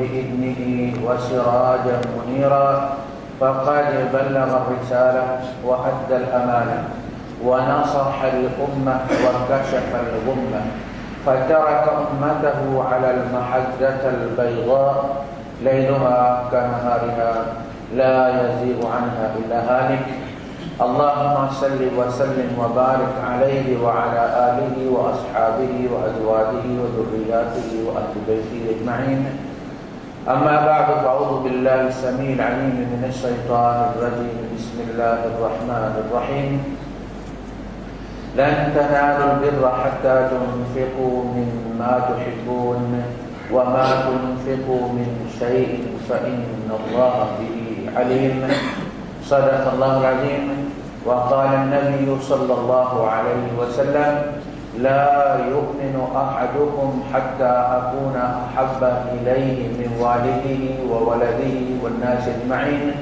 بإذنه وسراجا منيرا فقد بلغ الرسالة وأدى الأمانة ونصح الأمة وكشف الغمة فترك أمته على المحجة البيضاء ليلها كنهارها لا يزيغ عنها إلا هالك اللهم صل وسلم وبارك عليه وعلى آله وأصحابه وأزواجه وذرياته وأهل بيته أجمعين أما بعد فأعوذ بالله السميع العليم من الشيطان الرجيم بسم الله الرحمن الرحيم لن تنالوا البر حتى تنفقوا مما تحبون وما تنفقوا من شيء فإن الله به عليم صدق الله العظيم وقال النبي صلى الله عليه وسلم لا يؤمن أحدكم حتى أكون أحب إليه من والده وولده والناس أجمعين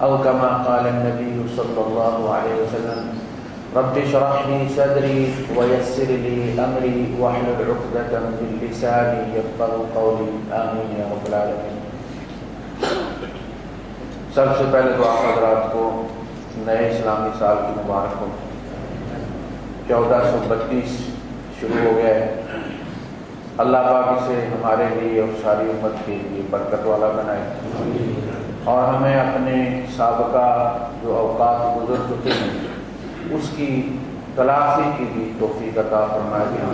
أو كما قال النبي صلى الله عليه وسلم رب اشرح لي صدري ويسر لي أمري واحلل عقدة من لساني يفقهوا قولي آمين يا رب العالمين. سب سے پہلے تو آپ حضرات کو نئے اسلامی سال کی مبارک ہو. 1432 شروع ہو گیا ہے. اللہ پاک اسے ہمارے لیے اور ساری امت کے لیے برکت والا بنائے اور ہمیں اپنے سابقہ جو اوقات گزر چکے ہیں اس کی تلافی کی بھی توفیق عطا فرمائے کہ ہم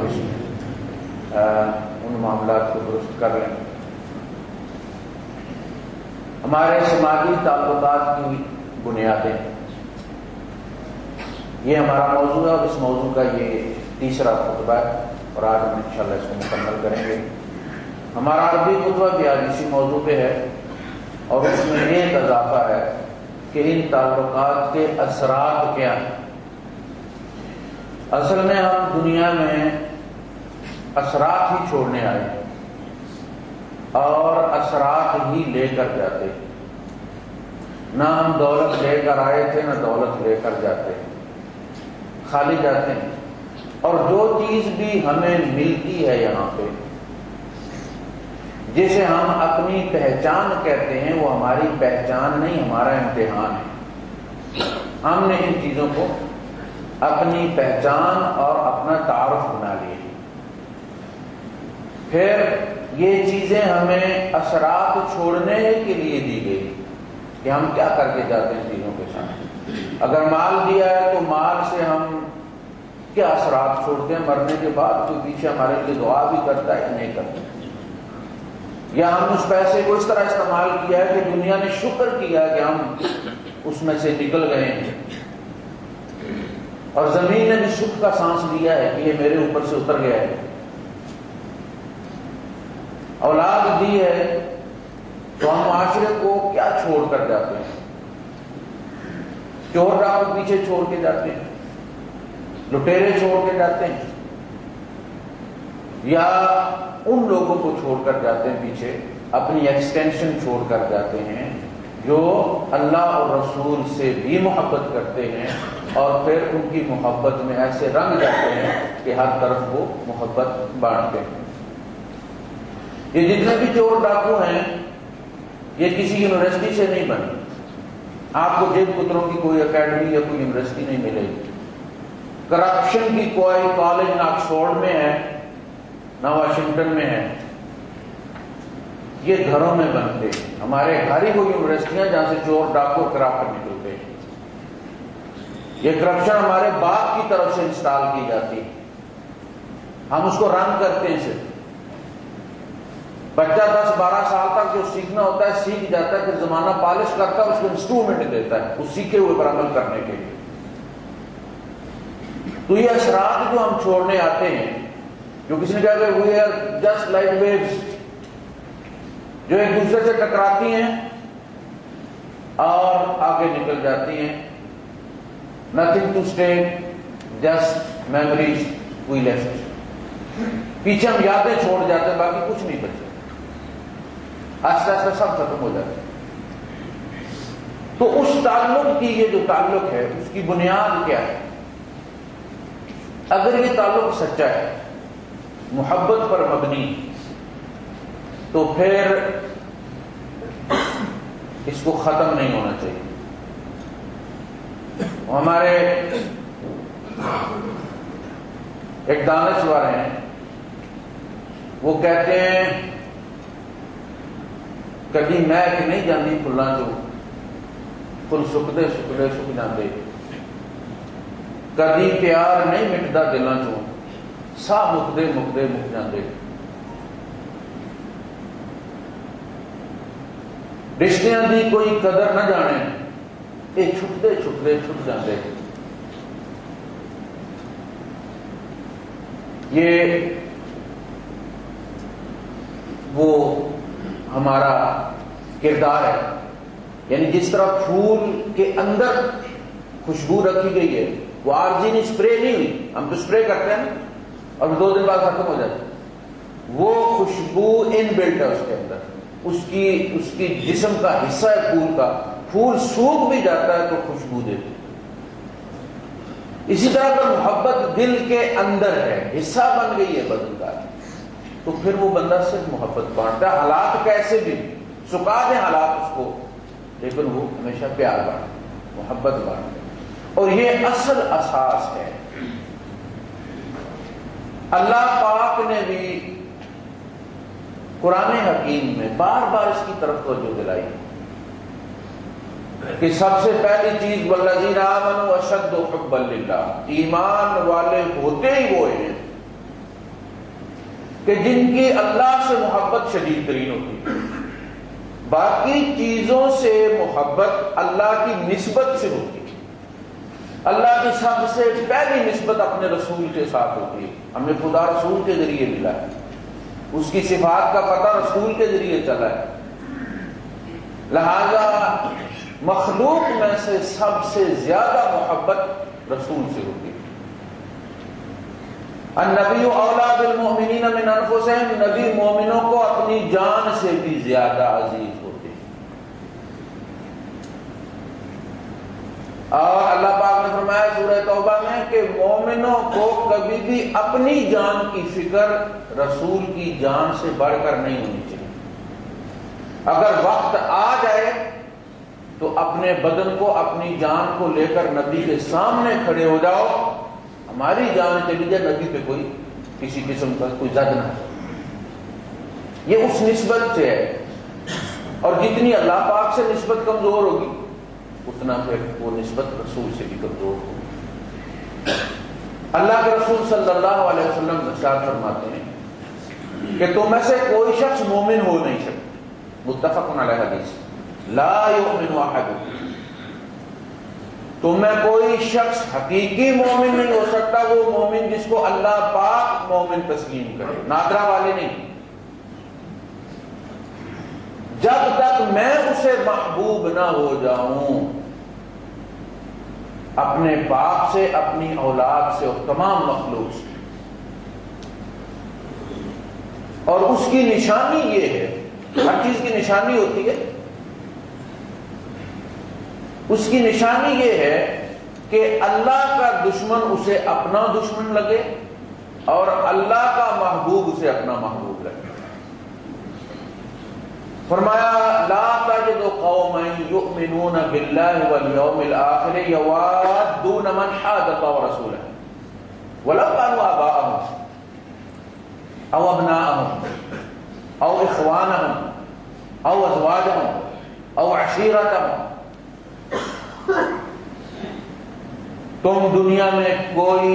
ان معاملات کو درست کر لیں. ہمارے سماجی تعلقات کی بنیادیں یہ ہمارا موضوع ہے اور اس موضوع کا یہ تیسرا خطبہ ہے اور آج ہم انشاءاللہ اس کو مکمل کریں گے. ہمارا عربی خطبہ بھی آج اسی موضوع پہ ہے اور اس میں یہ ایک اضافہ ہے کہ ان تعلقات کے اثرات کیا ہیں. اصل میں ہم دنیا میں اثرات ہی چھوڑنے آئے اور اثرات ہی لے کر جاتے. نہ ہم دولت لے کر آئے تھے نہ دولت لے کر جاتے ہیں, خالی جاتے ہیں. اور جو چیز بھی ہمیں ملتی ہے یہاں پہ جسے ہم اپنی پہچان کہتے ہیں وہ ہماری پہچان نہیں, ہمارا امتحان ہے. ہم نے ان چیزوں کو اپنی پہچان اور اپنا تعارف بنا لیے. پھر یہ چیزیں ہمیں اثرات چھوڑنے کے لیے دی گئی کہ ہم کیا کر کے جاتے ہیں چیزوں کے ساتھ. اگر مال دیا ہے تو مال سے ہم کیا اثرات چھوڑتے ہیں مرنے کے بعد, کوئی پیچھے ہمارے لیے دعا بھی کرتا ہے یا نہیں کرتا, یا ہم اس پیسے کو اس طرح استعمال کیا ہے کہ دنیا نے شکر کیا کہ ہم اس میں سے نکل گئے ہیں اور زمین نے بھی سکھ کا سانس لیا ہے کہ یہ میرے اوپر سے اتر گیا ہے. اولاد دی ہے تو ہم معاشرے کو کیا چھوڑ کر جاتے ہیں. چور ڈاکو پیچھے چھوڑ کے جاتے ہیں, لٹیرے چھوڑ کے جاتے ہیں, یا ان لوگوں کو چھوڑ کر جاتے ہیں پیچھے, اپنی ایکسٹینشن چھوڑ کر جاتے ہیں جو اللہ اور رسول سے بھی محبت کرتے ہیں اور پھر ان کی محبت میں ایسے رنگ جاتے ہیں کہ ہر طرف وہ محبت بانٹتے ہیں. یہ جتنے بھی چور ڈاکو ہیں یہ کسی یونیورسٹی سے نہیں بنے. آپ کو جیب پتروں کی کوئی اکیڈمی یا کوئی یونیورسٹی نہیں ملے گی. کرپشن کی کوئی کالج نہ آکسفورڈ میں ہے نہ واشنگٹن میں ہے, یہ گھروں میں بنتے ہیں. ہمارے گھر ہی وہ یونیورسٹیاں جہاں سے چور ڈاکو کرپٹ نکلتے ہیں. یہ کرپشن ہمارے باپ کی طرف سے انسٹال کی جاتی ہے, ہم اس کو رن کرتے ہیں. صرف بچہ 10-12 سال تک جو سیکھنا ہوتا ہے سیکھ جاتا ہے, پھر زمانہ پالش کرتا ہے, اس کو انسٹرومنٹ دیتا ہے اس سیکھے ہوئے پر عمل کرنے کے لیے. تو یہ اثرات جو ہم چھوڑنے آتے ہیں, جو کسی نے کہا کہ we are just like waves, جو ایک دوسرے سے ٹکراتی ہیں اور آگے نکل جاتی ہیں. Nothing to stay, just memories we left. پیچھے ہم یادیں چھوڑ جاتے ہیں, باقی کچھ نہیں بچے. آہستہ آہستہ سب ختم ہو جاتے ہیں. تو اس تعلق کی, یہ جو تعلق ہے اس کی بنیاد کیا ہے؟ اگر یہ تعلق سچا ہے, محبت پر مبنی, تو پھر اس کو ختم نہیں ہونا چاہیے. ہمارے ایک دانشور ہیں، وہ کہتے ہیں کبھی میں کہ نہیں جاندی پھلاں چوں پھل سکدے سکدے سک جاندے، کبھی پیار نہیں مٹدا دلاں چوں ساہ مکدے مکدے مک جاندے. رشتیاں دی کوئی قدر نہ جانے، یہ چھٹتے چھٹتے چھٹ جاندے. یہ وہ ہمارا کردار ہے. یعنی جس طرح پھول کے اندر خوشبو رکھی گئی ہے، وہ عارضی نہیں، اسپرے نہیں ہوئی. ہم تو اسپرے کرتے ہیں اور 2 دن بعد ختم ہو جاتا ہے. وہ خوشبو ان بلٹ ہے اس کے اندر، اس کی جسم کا حصہ ہے پھول کا. پھول سوکھ بھی جاتا ہے تو خوشبو دیتی. اسی طرح کا محبت دل کے اندر ہے، حصہ بن گئی ہے بدن کا، تو پھر وہ بندہ صرف محبت بانٹتا ہے. حالات کیسے بھی سکا دیں حالات اس کو، لیکن وہ ہمیشہ پیار بانٹے، محبت بانٹے. اور یہ اصل اساس ہے. اللہ پاک نے بھی قرآن حکیم میں بار بار اس کی طرف توجہ دلائی کہ سب سے پہلی چیز والذین آمنوا اشد حبا للہ، ایمان والے ہوتے ہی وہ ہیں کہ جن کی اللہ سے محبت شدید ترین ہوتی ہے. باقی چیزوں سے محبت اللہ کی نسبت سے ہوتی ہے. اللہ کی سب سے پہلی نسبت اپنے رسول کے ساتھ ہوتی ہے. ہمیں خدا رسول کے ذریعے ملا ہے، اس کی صفات کا پتہ رسول کے ذریعے چلا ہے. لہذا مخلوق میں سے سب سے زیادہ محبت رسول سے ہوتی ہے. النبی اولیٰ بالمؤمنین من انفسہم، نبی مومنوں کو اپنی جان سے بھی زیادہ عزیز ہوتے ہیں. اور اللہ پاک نے فرمایا سورہ توبہ میں کہ مومنوں کو کبھی بھی اپنی جان کی فکر رسول کی جان سے بڑھ کر نہیں ہونی چاہیے. اگر وقت آ جائے تو اپنے بدن کو، اپنی جان کو لے کر نبی کے سامنے کھڑے ہو جاؤ. ہماری جان چلی جائے، نبی پہ کوئی کسی قسم کا کوئی زد نہ ہے. یہ اس نسبت سے ہے. اور جتنی اللہ پاک سے نسبت کمزور ہوگی اتنا پھر وہ نسبت رسول سے بھی کمزور ہوگی. اللہ کے رسول صلی اللہ علیہ وسلم ارشاد فرماتے ہیں کہ تم میں سے کوئی شخص مومن ہو نہیں سکتا. متفق علیہ حدیث. لا یؤمن احدکم، تم میں کوئی شخص حقیقی مومن نہیں ہو سکتا وہ مومن جس کو اللہ پاک مومن تسلیم کرے، نادرا والے نہیں، جب تک میں اسے محبوب نہ ہو جاؤں اپنے باپ سے، اپنی اولاد سے اور تمام مخلوق سے. اور اس کی نشانی یہ ہے، ہر چیز کی نشانی ہوتی ہے، اس کی نشانی یہ ہے کہ اللہ کا دشمن اسے اپنا دشمن لگے اور اللہ کا محبوب اسے اپنا محبوب لگے. فرمایا لا تجد قوما یؤمنون باللہ والیوم الآخر یوادون من حاد اللہ ورسولہ ولو كانوا آباءهم او ابناءهم او اخوانهم او ازواجهم او عشیرتهم. تم دنیا میں کوئی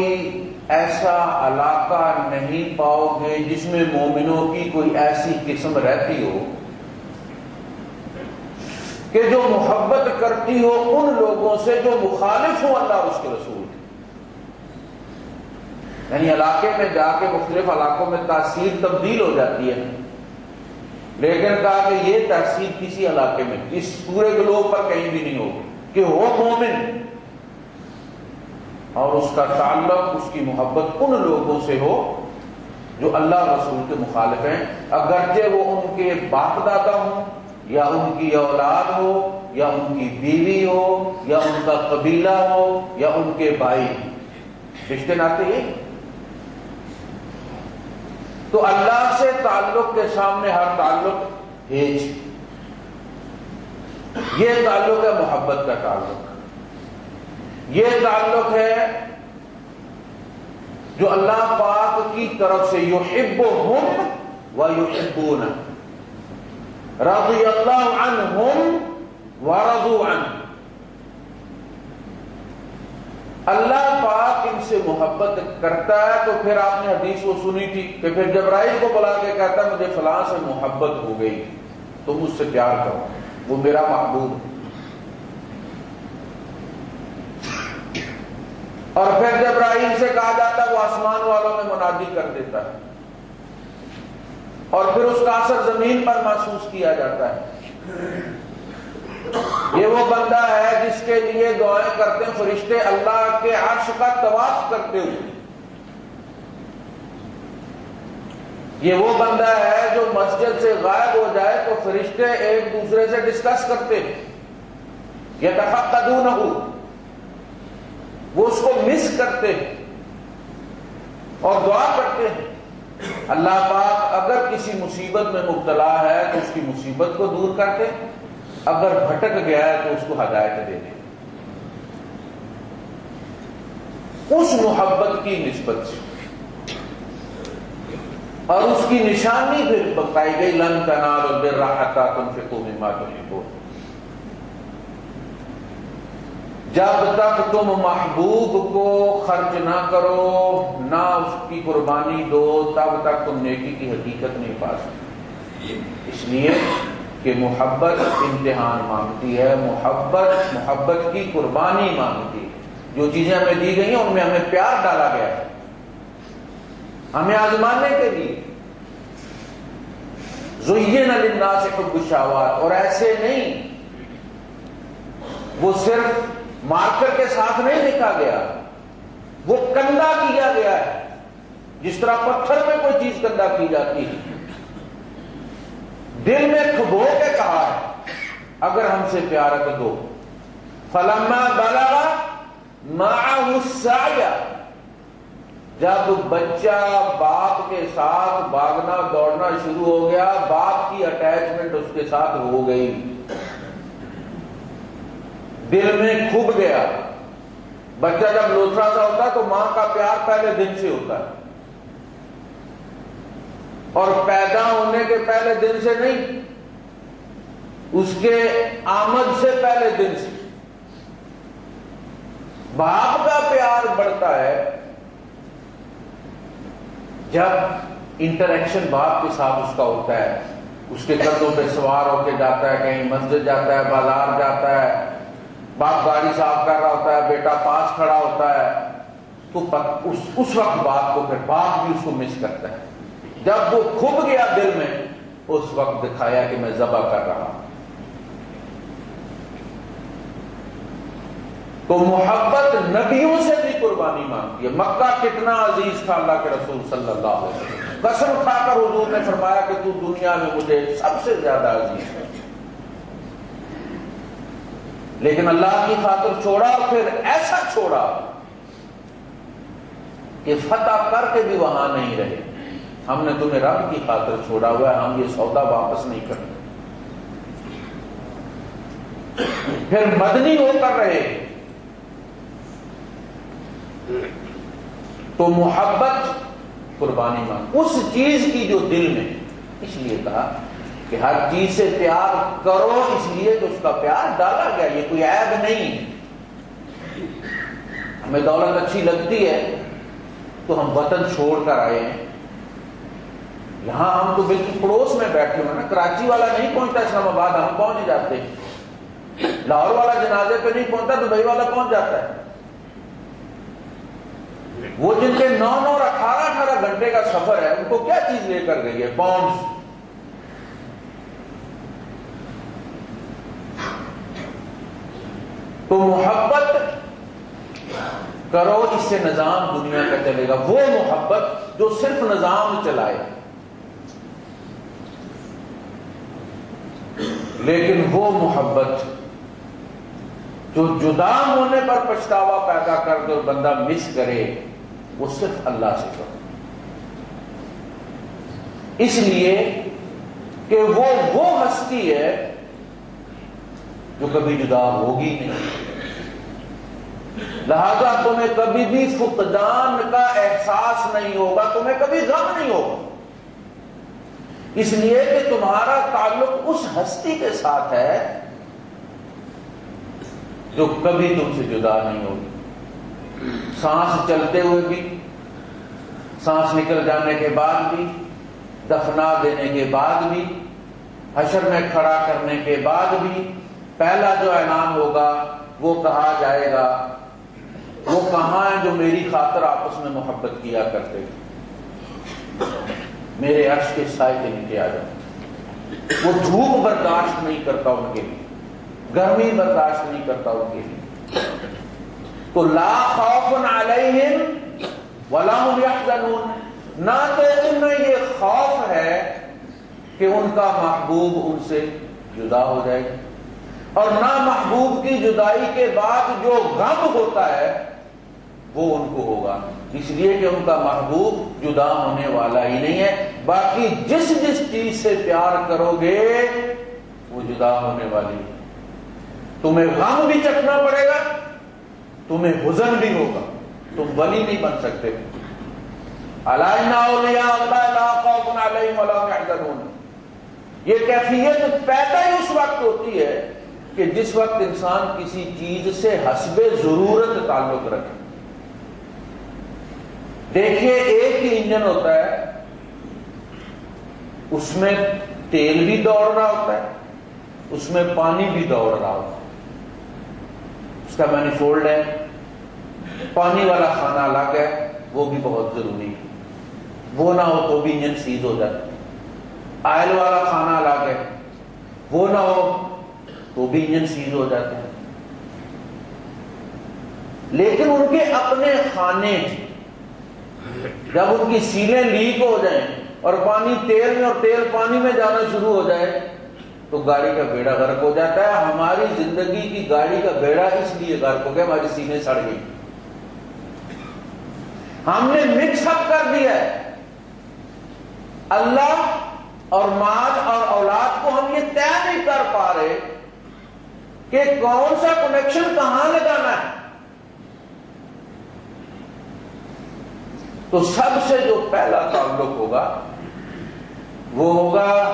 ایسا علاقہ نہیں پاؤ گے جس میں مومنوں کی کوئی ایسی قسم رہتی ہو کہ جو محبت کرتی ہو ان لوگوں سے جو مخالف ہو اللہ اور اس کے رسول. یعنی علاقے میں جا کے مختلف علاقوں میں تاثیر تبدیل ہو جاتی ہے، لیکن کہا کہ یہ تاثیر کسی علاقے میں، اس پورے گلوب پر کہیں بھی نہیں ہوگی کہ وہ مومن اور اس کا تعلق، اس کی محبت ان لوگوں سے ہو جو اللہ رسول کے مخالف ہیں، اگرچہ وہ ان کے باپ دادا ہوں یا ان کی اولاد ہو یا ان کی بیوی ہو یا ان کا قبیلہ ہو یا ان کے بھائی. رشتے ناتے یہ. تو اللہ سے تعلق کے سامنے ہر تعلق ہیج. یہ تعلق ہے محبت کا تعلق. یہ تعلق ہے جو اللہ پاک کی طرف سے یحبہم ویحبون، رضی اللہ عنہم ورضوا عنہ. اللہ پاک ان سے محبت کرتا ہے. تو پھر آپ نے حدیث وہ سنی تھی کہ پھر جبرائیل کو بلا کے کہتا ہے مجھے فلاں سے محبت ہو گئی، تم مجھ سے پیار کرو، وہ میرا محبوب ہے. اور پھر جبرائیل سے کہا جاتا ہے وہ آسمان والوں میں منادی کر دیتا ہے، اور پھر اس کا اثر زمین پر محسوس کیا جاتا ہے. یہ وہ بندہ ہے جس کے لیے دعائیں کرتے ہیں فرشتے اللہ کے عرش کا طواف کرتے ہوئے. یہ وہ بندہ ہے جو مسجد سے غائب ہو جائے تو فرشتے ایک دوسرے سے ڈسکس کرتے ہیں، یتفقدونہ، وہ اس کو مس کرتے ہیں اور دعا کرتے ہیں اللہ پاک اگر کسی مصیبت میں مبتلا ہے تو اس کی مصیبت کو دور کرتے، اگر بھٹک گیا ہے تو اس کو ہدایت دے دیں. اس محبت کی نسبت سے اور اس کی نشانی پھر بتائی گئی لن تنالوا البر حتی تنفقوا مما تحبون. جب تک تم محبوب کو خرچ نہ کرو، نہ اس کی قربانی دو، تب تک تم نیکی کی حقیقت نہیں پا سکتے. اس لیے کہ محبت امتحان مانگتی ہے، محبت کی قربانی مانگتی ہے. جو چیزیں ہمیں دی گئی ہیں ان میں ہمیں پیار ڈالا گیا ہے ہمیں آزمانے کے لیے. زُيِّنَ لِلنَّاسِ حُبُّ الشَّهَوَاتِ، اور ایسے نہیں، وہ صرف مارکر کے ساتھ نہیں لکھا گیا، وہ کندہ کیا گیا ہے جس طرح پتھر میں کوئی چیز کندہ کی جاتی ہے. دل میں کھبو کے کہا ہے اگر ہم سے پیار کر دو. فَلَمَّا بَلَغَ مَعَهُ السَّعْيَ، جب بچہ باپ کے ساتھ بھاگنا دوڑنا شروع ہو گیا، باپ کی اٹیچمنٹ اس کے ساتھ ہو گئی، دل میں کھب گیا. بچہ جب لوتھڑا سا ہوتا ہے تو ماں کا پیار پہلے دن سے ہوتا ہے، اور پیدا ہونے کے پہلے دن سے نہیں، اس کے آمد سے پہلے دن سے. باپ کا پیار بڑھتا ہے جب انٹریکشن باپ کے ساتھ اس کا ہوتا ہے، اس کے کندھوں پہ سوار ہو کے جاتا ہے، کہیں مسجد جاتا ہے، بازار جاتا ہے، باپ گاڑی صاف کر رہا ہوتا ہے، بیٹا پاس کھڑا ہوتا ہے، تو اس وقت باپ کو پھر باپ بھی اس کو مس کرتا ہے. جب وہ کھب گیا دل میں، اس وقت دکھایا کہ میں ذبح کر رہا ہوں. تو محبت نبیوں سے بھی قربانی مانگتی ہے. مکہ کتنا عزیز تھا اللہ کے رسول صلی اللہ علیہ وسلم، قسم کھا کر حضور نے فرمایا کہ تو دنیا میں مجھے سب سے زیادہ عزیز ہے. لیکن اللہ کی خاطر چھوڑا، اور پھر ایسا چھوڑا کہ فتح کر کے بھی وہاں نہیں رہے. ہم نے تمہیں رب کی خاطر چھوڑا ہوا ہے، ہم یہ سودا واپس نہیں کرتے. پھر مدنی ہو کر رہے. تو محبت قربانی مانگ اس چیز کی جو دل میں، اس لیے کہا کہ ہر چیز سے پیار کرو، اس لیے کہ اس کا پیار ڈالا گیا، یہ کوئی عیب نہیں. ہمیں دولت اچھی لگتی ہے تو ہم وطن چھوڑ کر آئے ہیں. یہاں ہم تو بالکل پڑوس میں بیٹھے ہوئے نا، کراچی والا نہیں پہنچتا اسلام آباد، ہم پہنچ جاتے ہیں. لاہور والا جنازے پہ نہیں پہنچتا، دبئی والا پہنچ جاتا ہے. وہ جن کے 9 اور 18 گھنٹے کا سفر ہے، ان کو کیا چیز لے کر گئی ہے؟ پاؤنڈز. تو محبت کرو، اس سے نظام دنیا کا چلے گا. وہ محبت جو صرف نظام چلائے، لیکن وہ محبت جو جدا ہونے پر پچھتاوا پیدا کر دے اور بندہ مس کرے، وہ صرف اللہ سے کرو. اس لیے کہ وہ ہستی ہے جو کبھی جدا ہوگی نہیں، لہذا تمہیں کبھی بھی فقدان کا احساس نہیں ہوگا، تمہیں کبھی غم نہیں ہوگا، اس لیے کہ تمہارا تعلق اس ہستی کے ساتھ ہے جو کبھی تم سے جدا نہیں ہوگی، سانس چلتے ہوئے بھی، سانس نکل جانے کے بعد بھی، دفنا دینے کے بعد بھی، حشر میں کھڑا کرنے کے بعد بھی، پہلا جو اعلان ہوگا وہ کہا جائے گا وہ کہاں ہیں جو میری خاطر آپس میں محبت کیا کرتے تھے، میرے عرش کے سائے کے نیچے آ جاؤ۔ وہ دھوپ برداشت نہیں کرتا ان کے لیے، گرمی برداشت نہیں کرتا ان کے لیے، تو لا خوف علیہم ولا هم یحزنون، نہ تو ان میں یہ خوف ہے کہ ان کا محبوب ان سے جدا ہو جائے گا، اور نہ محبوب کی جدائی کے بعد جو غم ہوتا ہے وہ ان کو ہوگا، اس لیے کہ ان کا محبوب جدا ہونے والا ہی نہیں ہے، باقی جس جس چیز سے پیار کرو گے وہ جدا ہونے والی ہے، تمہیں غم بھی چکنا پڑے گا، تمہیں حزن بھی ہوگا، تم ولی نہیں بن سکتے۔ الا ان اولیاء اللہ لا خوف علیہم ولا هم یحزنون، یہ کیفیت پیدا ہی اس وقت ہوتی ہے کہ جس وقت انسان کسی چیز سے حسب ضرورت تعلق رکھے۔ دیکھیے ایک ہی انجن ہوتا ہے، اس میں تیل بھی دوڑ رہا ہوتا ہے، اس میں پانی بھی دوڑ رہا ہوتا ہے، اس کا مینیفولڈ ہے، پانی والا کھانا الگ ہے، وہ بھی بہت ضروری ہے، وہ نہ ہو تو بھی انجن سیز ہو جاتا ہے، آئل والا کھانا الگ ہے، وہ نہ ہو تو بھی انجن سیز ہو جاتے ہیں، لیکن ان کے اپنے کھانے جب ان کی سیلیں لیک ہو جائیں اور پانی تیل میں اور تیل پانی میں جانا شروع ہو جائے تو گاڑی کا بیڑا غرق ہو جاتا ہے۔ ہماری زندگی کی گاڑی کا بیڑا اس لیے غرق ہو گیا ہماری سیلیں سڑ گئی، ہم نے مکس اپ کر دیا ہے اللہ اور مال اور اولاد کو، ہم یہ طے نہیں کر پا رہے کہ کون سا کنیکشن کہاں لگانا ہے۔ تو سب سے جو پہلا تعلق ہوگا وہ ہوگا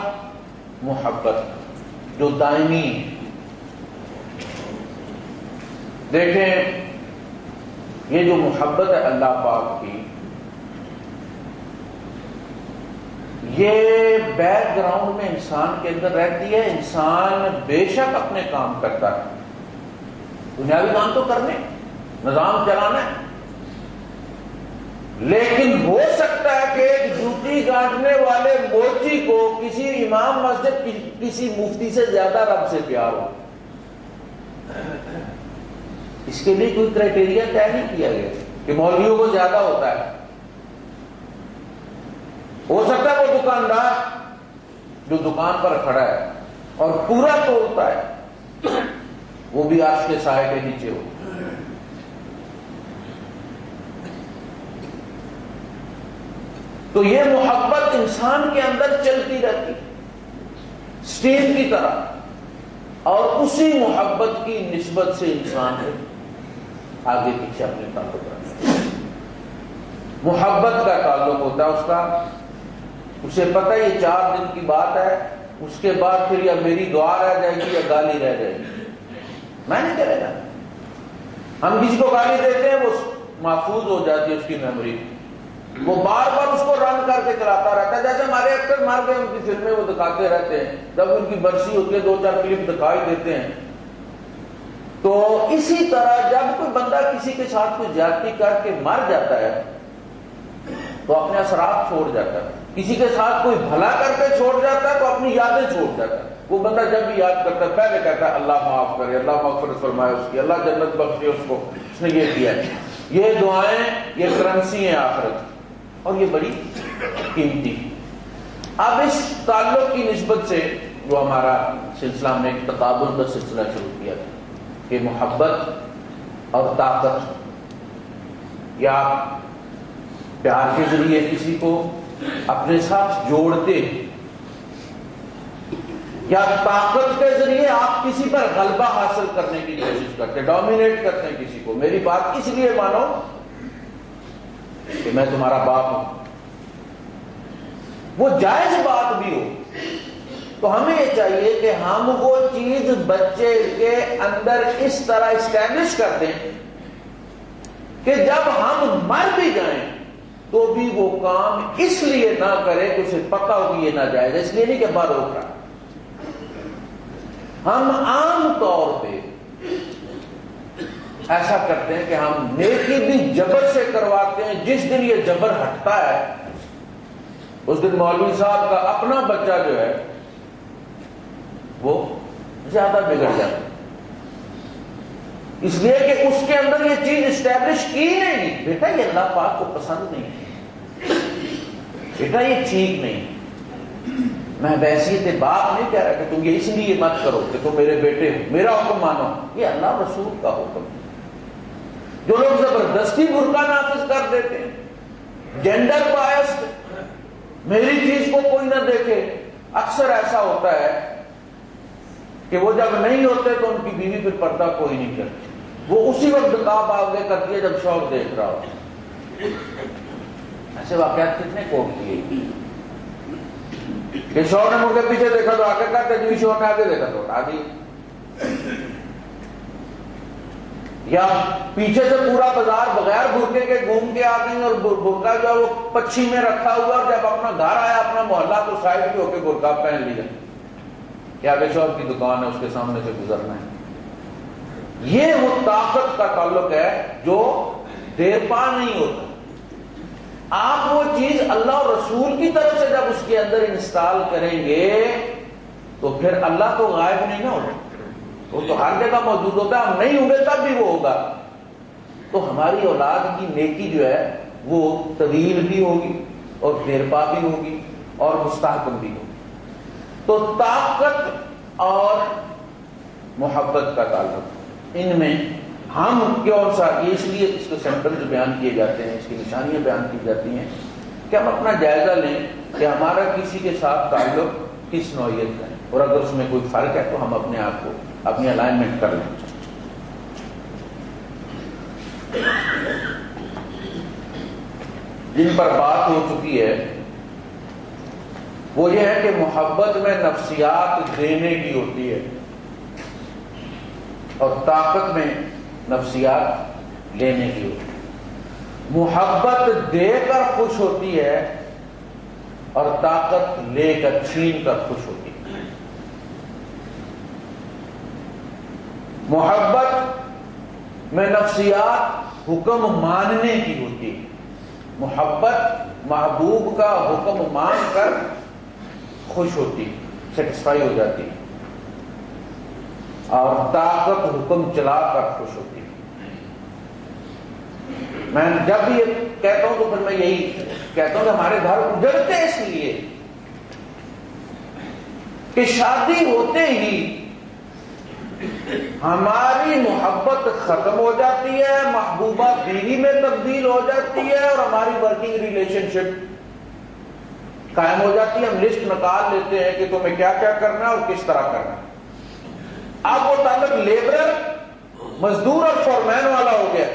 محبت جو دائمی ہے۔ دیکھیں یہ جو محبت ہے اللہ پاک کی، یہ بیک گراؤنڈ میں انسان کے اندر رہتی ہے، انسان بے شک اپنے کام کرتا ہے، دنیاوی کام تو کرنے، نظام چلانا ہے، لیکن ہو سکتا ہے کہ ایک جوتی گانٹنے والے موچی کو کسی امام مسجد کسی مفتی سے زیادہ رب سے پیار ہو، اس کے لیے کوئی کرائٹیریا طے نہیں کیا گیا کہ مولویوں کو زیادہ ہوتا ہے۔ ہو سکتا ہے وہ دکاندار جو دکان پر کھڑا ہے اور پورا تولتا ہے وہ بھی عرش کے سائے کے نیچے ہو۔ تو یہ محبت انسان کے اندر چلتی رہتی اسٹیم کی طرح، اور اسی محبت کی نسبت سے انسان آگے پیچھے اپنے تعلق رکھتا ہے۔ محبت کا تعلق ہوتا ہے اس کا، اسے پتہ یہ 4 دن کی بات ہے، اس کے بعد پھر یا میری دعا رہ جائے گی یا گالی رہ جائے گی، میں نہیں کرے گا۔ ہم کسی کو گالی دیتے ہیں وہ محفوظ ہو جاتی ہے اس کی میموری، وہ بار بار اس کو رن کر کے چلاتا رہتا ہے، جیسے ہمارے ایکٹر مار گئے ان کی فلمیں وہ دکھاتے رہتے ہیں، جب ان کی برسی ہوتی ہے 2-4 کلپ دکھائی دیتے ہیں۔ تو اسی طرح جب کوئی بندہ کسی کے ساتھ کوئی زیادتی کر کے مر جاتا ہے تو اپنے اثرات چھوڑ جاتا ہے، کسی کے ساتھ کوئی بھلا کر کے چھوڑ جاتا ہے تو اپنی یادیں چھوڑ جاتا ہے۔ وہ بندہ جب بھی یاد کرتا ہے پہلے کہتا ہے اللہ معاف کرے، اللہ مغفرت فرمائے اس کی، اللہ جنت بخشے اس کو، اس نے یہ کیا ہے۔ یہ دعائیں یہ کرنسی ہیں آخرت، اور یہ بڑی قیمتی۔ اب اس تعلق کی نسبت سے جو ہمارا سلسلہ میں ایک تقابل کا سلسلہ شروع کیا تھا کہ محبت اور طاقت یا پیار کے ذریعے کسی کو اپنے ساتھ جوڑتے یا طاقت کے ذریعے آپ کسی پر غلبہ حاصل کرنے کی کوشش کرتے، ڈومینیٹ کرتے ہیں کسی کو، میری بات اس لیے مانو کہ میں تمہارا باپ ہوں، وہ جائز بات بھی ہو تو ہمیں یہ چاہیے کہ ہم وہ چیز بچے کے اندر اس طرح اسٹیبلش کر دیں کہ جب ہم مر بھی جائیں تو بھی وہ کام اس لیے نہ کرے کہ اسے پکا ہو کہ یہ ناجائز ہے، اس لیے نہیں کہ بار روک رہا۔ ہم عام طور پہ ایسا کرتے ہیں کہ ہم نیکی بھی جبر سے کرواتے ہیں، جس دن یہ جبر ہٹتا ہے اس دن مولوی صاحب کا اپنا بچہ جو ہے وہ زیادہ بگڑ جاتا ہے، اس لیے کہ اس کے اندر یہ چیز اسٹیبلش کی نہیں، بیٹا یہ اللہ پاک کو پسند نہیں، بیٹا یہ ٹھیک نہیں۔ میں بحیثیت باپ نہیں کہہ رہا کہ تم یہ اس لیے مت کرو کہ تم میرے بیٹے ہو، میرا حکم مانو، یہ اللہ رسول کا حکم ہے۔ جو لوگ زبردستی برقع نافذ کر دیتے ہیں، جینڈر بائسڈ، میری چیز کو کوئی نہ دیکھے، اکثر ایسا ہوتا ہے کہ وہ جب نہیں ہوتے تو ان کی بیوی پھر پردہ کوئی نہیں کرتی، وہ اسی وقت نقاب آگے کرتی ہے جب شوہر دیکھ رہا ہو۔ ایسے واقعات کتنے کوٹ کیے کہ شوہر نے مڑ کے پیچھے دیکھا تو آگے کرتے، جو شوہر نے آگے دیکھا تو اٹھا دی، یا پیچھے سے پورا بازار بغیر برقعے کے گھوم کے آ گئی اور برقع جو ہے وہ پچھی میں رکھا ہوا، اور جب اپنا گھر آیا اپنا محلہ تو سائڈ پہ ہو کے برقع پہن لیا کہ آگے شوہر کی دکان ہے اس کے سامنے سے گزرنا ہے۔ یہ وہ طاقت کا تعلق ہے جو دیر پا نہیں ہوتا۔ آپ وہ چیز اللہ اور رسول کی طرف سے جب اس کے اندر انسٹال کریں گے تو پھر اللہ تو غائب نہیں نہ ہوتا، وہ تو ہر جگہ موجود ہوتا ہے، ہم نہیں ہوں گے تب بھی وہ ہوگا، تو ہماری اولاد کی نیکی جو ہے وہ طویل بھی ہوگی اور دیرپا بھی ہوگی اور مستحکم بھی ہوگی۔ تو طاقت اور محبت کا تعلق، ان میں ہم کیوں سا، اس لیے اس کے سمپٹمز بیان کیے جاتے ہیں، اس کی نشانیاں بیان کی جاتی ہیں کہ ہم اپنا جائزہ لیں کہ ہمارا کسی کے ساتھ تعلق کس نوعیت کا ہے، اور اگر اس میں کوئی فرق ہے تو ہم اپنے آپ کو اپنی الائنمنٹ کر لیں۔ جن پر بات ہو چکی ہے وہ یہ ہے کہ محبت میں نفسیات دینے کی ہوتی ہے اور طاقت میں نفسیات لینے کی ہوتی ہے۔ محبت دے کر خوش ہوتی ہے اور طاقت لے کر چھین کر خوش ہوتی ہے۔ محبت میں نفسیات حکم ماننے کی ہوتی ہے، محبت محبوب کا حکم مان کر خوش ہوتی، سیٹسفائی ہو جاتی، اور طاقت حکم چلا کر خوش ہوتی۔ میں جب بھی یہ کہتا ہوں تو پھر میں یہی کہتا ہوں کہ ہمارے گھر اجڑتے اس لیے کہ شادی ہوتے ہی ہماری محبت ختم ہو جاتی ہے، محبوبہ بیوی میں تبدیل ہو جاتی ہے، اور ہماری ورکنگ ریلیشن شپ قائم ہو جاتی ہے۔ ہم لسٹ نکال لیتے ہیں کہ تمہیں کیا کیا کرنا ہے اور کس طرح کرنا ہے۔ اب وہ تعلق لیبرر، مزدور اور فورمین والا ہو گیا،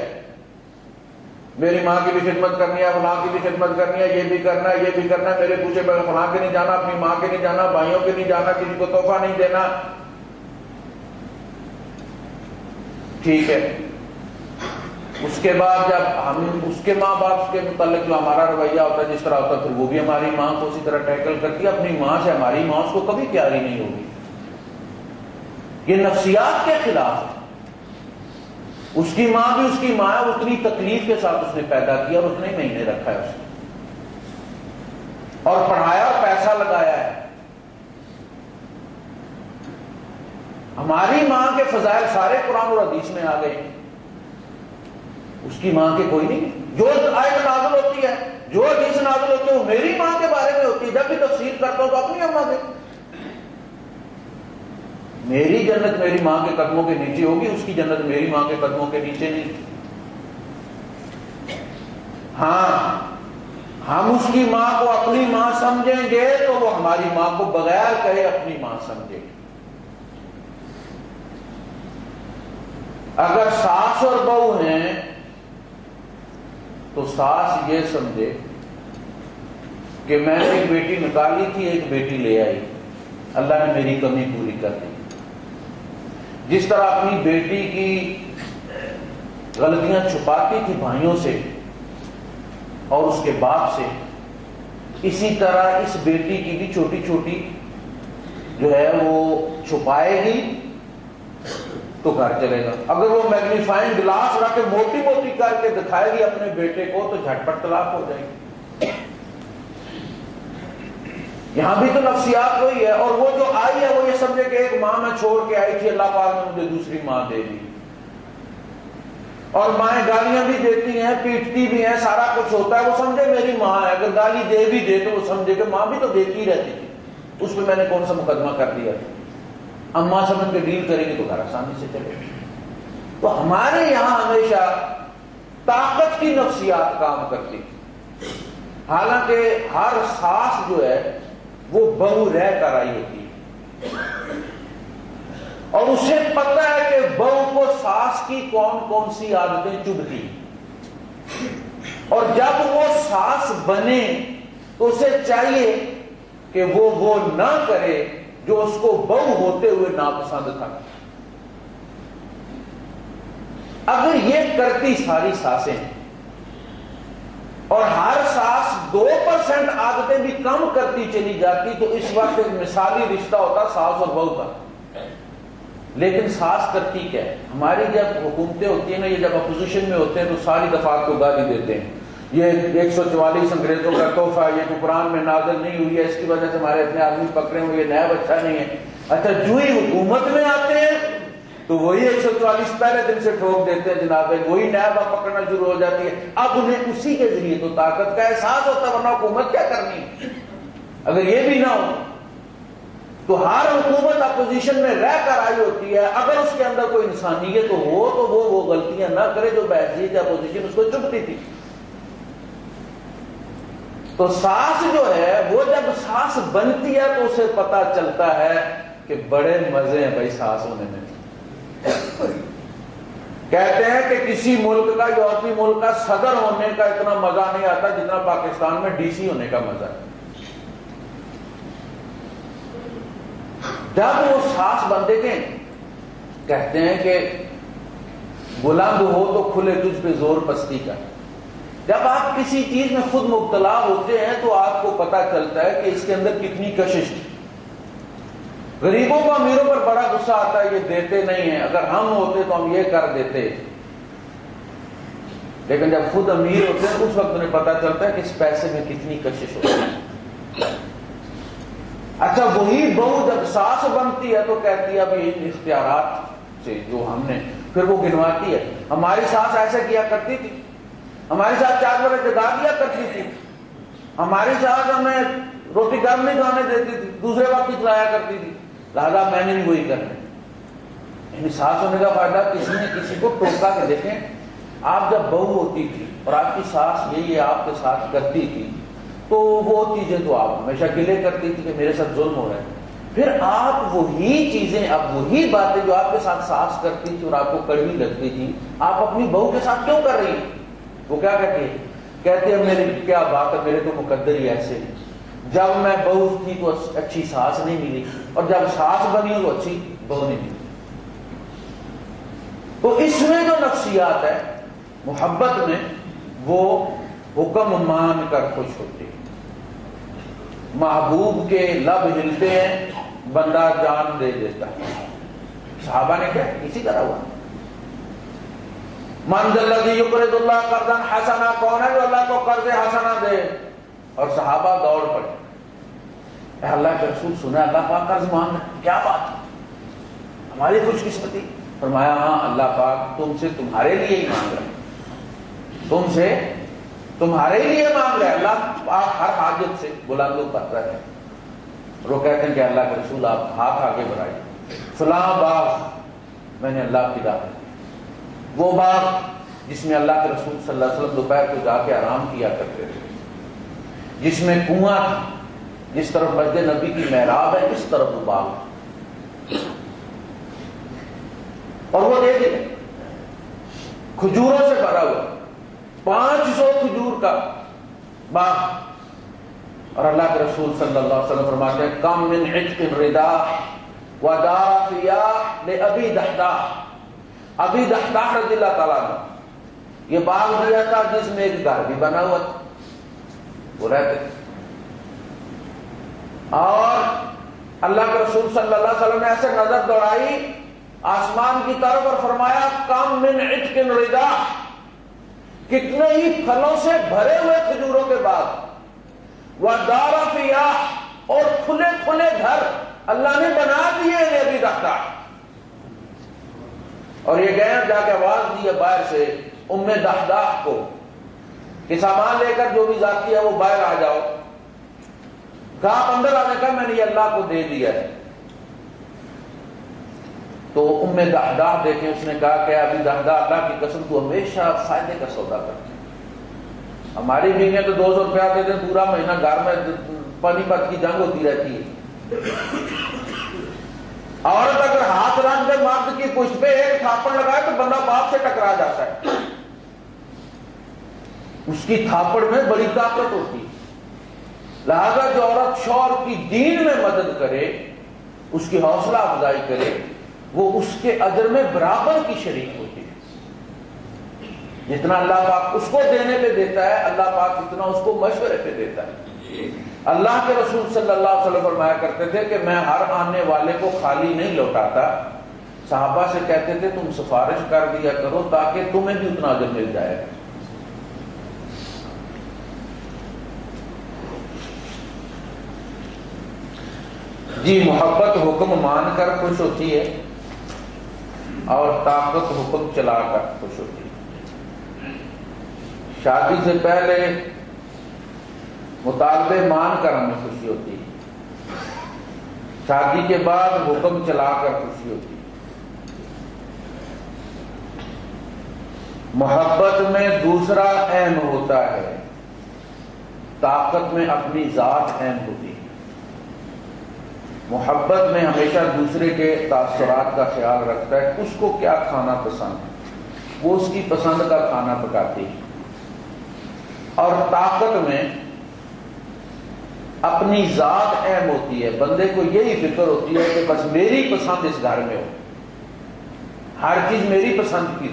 میری ماں کی بھی خدمت کرنی ہے، فلاں کی بھی خدمت کرنی ہے، یہ بھی کرنا ہے، یہ بھی کرنا ہے، میرے پوچھے بغیر فلاں کے نہیں جانا، اپنی ماں کے نہیں جانا، بھائیوں کے نہیں جانا، کسی کو تحفہ نہیں دینا، ٹھیک ہے۔ اس کے بعد جب ہم اس کے ماں باپ کے متعلق جو ہمارا رویہ ہوتا ہے جس طرح ہوتا ہے، پھر وہ بھی ہماری ماں کو اسی طرح ٹیکل کرتی ہے۔ اپنی ماں سے ہماری ماں اس کو کبھی پیاری نہیں ہوگی، یہ نفسیات کے خلاف ہے۔ اس کی ماں بھی اس کی ماں ہے، اتنی تکلیف کے ساتھ اس نے پیدا کیا اور اتنے مہینے رکھا ہے اسے، اور پڑھایا اور پیسہ لگایا ہے۔ ہماری ماں کے فضائل سارے قرآن اور حدیث میں آ گئے، اس کی ماں کے کوئی نہیں۔ جو آیت نازل ہوتی ہے، جو حدیث نازل ہوتی ہے، وہ میری ماں کے بارے میں ہوتی ہے۔ جب بھی تفسیر کرتا ہوں تو اپنی اماں کے، میری جنت میری ماں کے قدموں کے نیچے ہوگی، اس کی جنت میری ماں کے قدموں کے نیچے نہیں۔ ہاں ہم اس کی ماں کو اپنی ماں سمجھیں گے تو وہ ہماری ماں کو بغیر کہے اپنی ماں سمجھے گی۔ اگر ساس اور بہو ہیں تو ساس یہ سمجھے کہ میں نے ایک بیٹی نکالی تھی، ایک بیٹی لے آئی، اللہ نے میری کمی پوری کر دی۔ جس طرح اپنی بیٹی کی غلطیاں چھپاتی تھی بھائیوں سے اور اس کے باپ سے، اسی طرح اس بیٹی کی بھی چھوٹی چھوٹی جو ہے وہ چھپائے گی تو گھر چلے گا۔ اگر وہ میگنیفائنگ گلاس رکھ کے موٹی موٹی کر کے دکھائے گی اپنے بیٹے کو تو جھٹپٹ طلاق ہو جائے گی۔ یہاں بھی تو نفسیات وہی ہے، اور وہ جو آئی ہے وہ یہ سمجھے کہ ایک ماں میں چھوڑ کے آئی تھی، اللہ پاک نے مجھے دوسری ماں دے دی۔ اور مائیں گالیاں بھی دیتی ہیں، پیٹتی بھی ہیں، سارا کچھ ہوتا ہے، وہ سمجھے میری ماں ہے۔ اگر گالی دے بھی دے تو وہ سمجھے کہ ماں بھی تو دیتی رہتی تھی، اس پہ میں نے کون سا مقدمہ کر دیا تھا۔ اماں سمجھ کے ڈیل کریں گے تو گھر آسانی سے چلے گا۔ تو ہمارے یہاں ہمیشہ طاقت کی نفسیات کام کرتی تھی، حالانکہ ہر ساس جو ہے وہ بہو رہ کر آئی ہوتی ہے، اور اسے پتہ ہے کہ بہو کو ساس کی کون کون سی عادتیں چبھتی، اور جب وہ ساس بنے تو اسے چاہیے کہ وہ نہ کرے جو اس کو بہو ہوتے ہوئے ناپسند تھا۔ اگر یہ کرتی ساری ساسیں اور ہر ساس 2% عادتیں بھی کم کرتی چلی جاتی تو اس وقت ایک مثالی رشتہ ہوتا ساس اور بہو کا۔ لیکن ساس کرتی کیا ہے؟ ہماری جب حکومتیں ہوتی ہیں نا، یہ جب اپوزیشن میں ہوتے ہیں تو ساری دفعات کو گالی دیتے ہیں، یہ 144 انگریزوں کا تحفہ، یہ تو قرآن میں نازل نہیں ہوئی ہے، اس کی وجہ سے ہمارے اتنے آدمی پکڑے ہوئے، یہ نیا بچہ نہیں ہے۔ اچھا جو ہی حکومت میں آتے ہیں تو وہی 144 پہلے دن سے ٹھوک دیتے ہیں جناب، وہی نیا پکڑنا شروع ہو جاتی ہے۔ اب انہیں اسی کے ذریعے تو طاقت کا احساس ہوتا ہے، ورنہ حکومت کیا کرنی ہے؟ اگر یہ بھی نہ ہو تو ہر حکومت اپوزیشن میں رہ کر آئی ہوتی ہے، اگر اس کے اندر کوئی انسانیت ہو تو وہ غلطیاں نہ کرے جو بحیثیت اپوزیشن اس کو چبھتی تھی۔ تو ساس جو ہے وہ جب ساس بنتی ہے تو اسے پتا چلتا ہے کہ بڑے مزے ہیں بھائی ساس ہونے میں۔ کہتے ہیں کہ کسی ملک کا، یورپی ملک کا صدر ہونے کا اتنا مزہ نہیں آتا جتنا پاکستان میں ڈی سی ہونے کا مزہ ہے۔ جب وہ ساس بندے کے کہتے ہیں کہ بلند ہو تو کھلے تجھ پہ زور پستی کا۔ جب آپ کسی چیز میں خود مبتلا ہوتے ہیں تو آپ کو پتا چلتا ہے کہ اس کے اندر کتنی کشش تھی۔ غریبوں کو امیروں پر بڑا غصہ آتا ہے، یہ دیتے نہیں ہیں، اگر ہم ہوتے تو ہم یہ کر دیتے، لیکن جب خود امیر ہوتے ہیں اس وقت انہیں پتا چلتا ہے کہ اس پیسے میں کتنی کشش ہوتی ہے۔ اچھا وہی بہو جب ساس بنتی ہے تو کہتی ہے اب ان اختیارات سے جو ہم نے، پھر وہ گنواتی ہے ہماری ساس ایسے کیا کرتی تھی، ہماری ساس 4 بجے جگا دیا کرتی تھی، ہماری ساس ہمیں روٹی گرم نہیں کھانے دیتی تھی، دوسرے وقت کھلایا کرتی تھی، لہذا میں نے بھی وہی کرنا۔ یعنی ساس ہونے کا فائدہ کسی نے کسی کو ٹوکا کے دیکھیں، آپ جب بہو ہوتی تھی اور آپ کی ساس یہی آپ کے ساتھ کرتی تھی تو وہ چیزیں تو آپ ہمیشہ گلے کرتی تھی کہ میرے ساتھ ظلم ہو رہا ہے، پھر آپ وہی چیزیں، اب وہی باتیں جو آپ کے ساتھ ساس کرتی تھی اور آپ کو کڑوی لگتی تھی آپ اپنی بہو کے ساتھ کیوں کر رہی ہیں؟ وہ کیا کہتی ہے؟ کہتے ہیں میری کیا بات ہے، میرے تو مقدر ہی ایسے ہیں، جب میں بہو تھی تو اچھی ساس نہیں ملی، اور جب ساس بنی تو اچھی بہو نہیں ملی۔ تو اس میں جو نفسیات ہے محبت میں، وہ حکم مان کر خوش ہوتی ہے، محبوب کے لب ہلتے ہیں بندہ جان دے دیتا ہے۔ صحابہ نے کیا اسی طرح ہوا، من ذا الذی یقرض اللہ قرضا حسنا، کون ہے جو اللہ کو قرض حسنا دے؟ اور صحابہ دوڑ پڑے، اے اللہ کے رسول سنا اللہ پاک قرض مانگ رہے ہیں، کیا بات ہے، ہماری خوش قسمتی۔ فرمایا ہاں اللہ پاک تم سے تمہارے لیے ہی مانگ رہے ہیں، تم سے تمہارے لیے مانگ رہے ہیں، اللہ پاک ہر حاجت سے بلند و برتر ہے۔ اور وہ کہتے ہیں کہ اللہ کے رسول آپ ہاتھ آگے بڑھائیے، فلاں باغ میں نے اللہ کی دعوت، وہ باغ جس میں اللہ کے رسول صلی اللہ علیہ وسلم دوپہر کو جا کے آرام کیا کرتے تھے، جس میں کنواں تھا، جس طرف مسجد نبی کی محراب ہے اس طرف وہ باغ، اور وہ دیکھیں کھجوروں سے بھرا ہوا 500 کھجور کا باغ. اور اللہ کے رسول صلی اللہ علیہ وسلم فرماتے ہیں کم من عتق الرداء ودافیا لابی دحداح. ابی دحداح رضی اللہ تعالیٰ نے یہ باغ دیا تھا جس میں ایک گھر بھی بنا ہوا تھا، وہ رہتے تھے. اور اللہ کے رسول صلی اللہ علیہ وسلم نے ایسے نظر دوڑائی آسمان کی طرف اور فرمایا کم من عتق الرداء، کتنے ہی پھلوں سے بھرے ہوئے کھجوروں کے بعد، ودار فیاح، اور کھلے کھلے گھر اللہ نے بنا دیے ابھی رکھتا. اور یہ گئے جا کے آواز دی ہے باہر سے ام دحداح کو کہ سامان لے کر جو بھی ذاتی ہے وہ باہر آ جاؤ. کہا آپ اندر آنے کا، میں نے یہ اللہ کو دے دیا ہے. تو ام دحداح دیکھیں، اس نے کہا کہ ابھی دحداح اللہ کی قسم تو ہمیشہ فائدے کا سودا کرتے. ہماری بیویاں تو 200 روپیہ دیتے ہیں، پورا مہینہ گھر میں پانی پت کی جنگ ہوتی رہتی ہے. عورت اگر ہاتھ رکھ دے مرد کی پشت پہ ایک تھاپڑ لگائے تو بندہ باپ سے ٹکرا جاتا ہے. اس کی تھاپڑ میں بڑی طاقت ہوتی ہے. لہذا جو عورت شوہر کی دین میں مدد کرے، اس کی حوصلہ افزائی کرے، وہ اس کے اجر میں برابر کی شریک ہوتی ہے. جتنا اللہ پاک اس کو دینے پہ دیتا ہے، اللہ پاک اتنا اس کو مشورے پہ دیتا ہے. اللہ کے رسول صلی اللہ علیہ وسلم فرمایا کرتے تھے کہ میں ہر آنے والے کو خالی نہیں لوٹاتا. صحابہ سے کہتے تھے تم سفارش کر دیا کرو تاکہ تمہیں بھی اتنا اجر مل جائے. جی، محبت حکم مان کر خوش ہوتی ہے اور طاقت حکم چلا کر خوش ہوتی ہے. شادی سے پہلے مطالبے مان کر ہمیں خوشی ہوتی ہے، شادی کے بعد حکم چلا کر خوشی ہوتی ہے. محبت میں دوسرا اہم ہوتا ہے، طاقت میں اپنی ذات اہم ہوتی ہے. محبت میں ہمیشہ دوسرے کے تاثرات کا خیال رکھتا ہے، اس کو کیا کھانا پسند ہے وہ اس کی پسند کا کھانا پکاتی ہے. اور طاقت میں اپنی ذات اہم ہوتی ہے، بندے کو یہی فکر ہوتی ہے کہ بس میری پسند اس گھر میں ہو، ہر چیز میری پسند کی.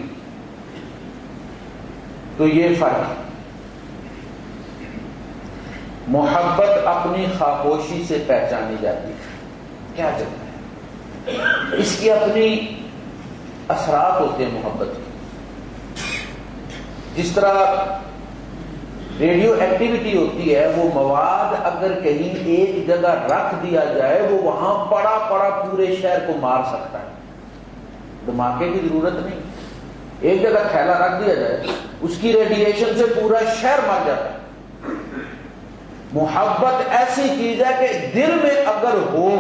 تو یہ فرق ہے. محبت اپنی خاموشی سے پہچانی جاتی ہے. کیا چلتا ہے؟ اس کی اپنی اثرات ہوتے ہیں محبت کے. جس طرح ریڈیو ایکٹیویٹی ہوتی ہے، وہ مواد اگر کہیں ایک جگہ رکھ دیا جائے وہ وہاں پڑا پڑا پورے شہر کو مار سکتا ہے. دھماکے کی ضرورت نہیں، ایک جگہ تھیلا رکھ دیا جائے اس کی ریڈیشن سے پورا شہر مر جاتا ہے. محبت ایسی چیز ہے کہ دل میں اگر ہو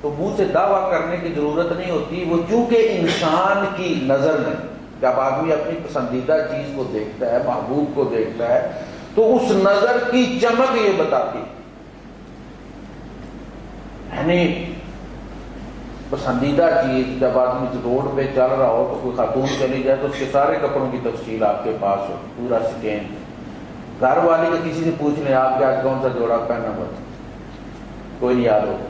تو منہ سے دعویٰ کرنے کی ضرورت نہیں ہوتی. وہ چونکہ انسان کی نظر میں جب آدمی اپنی پسندیدہ چیز کو دیکھتا ہے، محبوب کو دیکھتا ہے، تو اس نظر کی چمک یہ بتاتی، یعنی پسندیدہ چیز جب آدمی روڈ پہ چل رہا ہو تو کوئی خاتون چلی جائے تو اس کے سارے کپڑوں کی تفصیل آپ کے پاس ہو، پورا سکین. گھر والی کے کسی سے پوچھ لیں آپ کے آج کون سا جوڑا پہنا ہوا تھا، کوئی نہیں یاد ہوگا.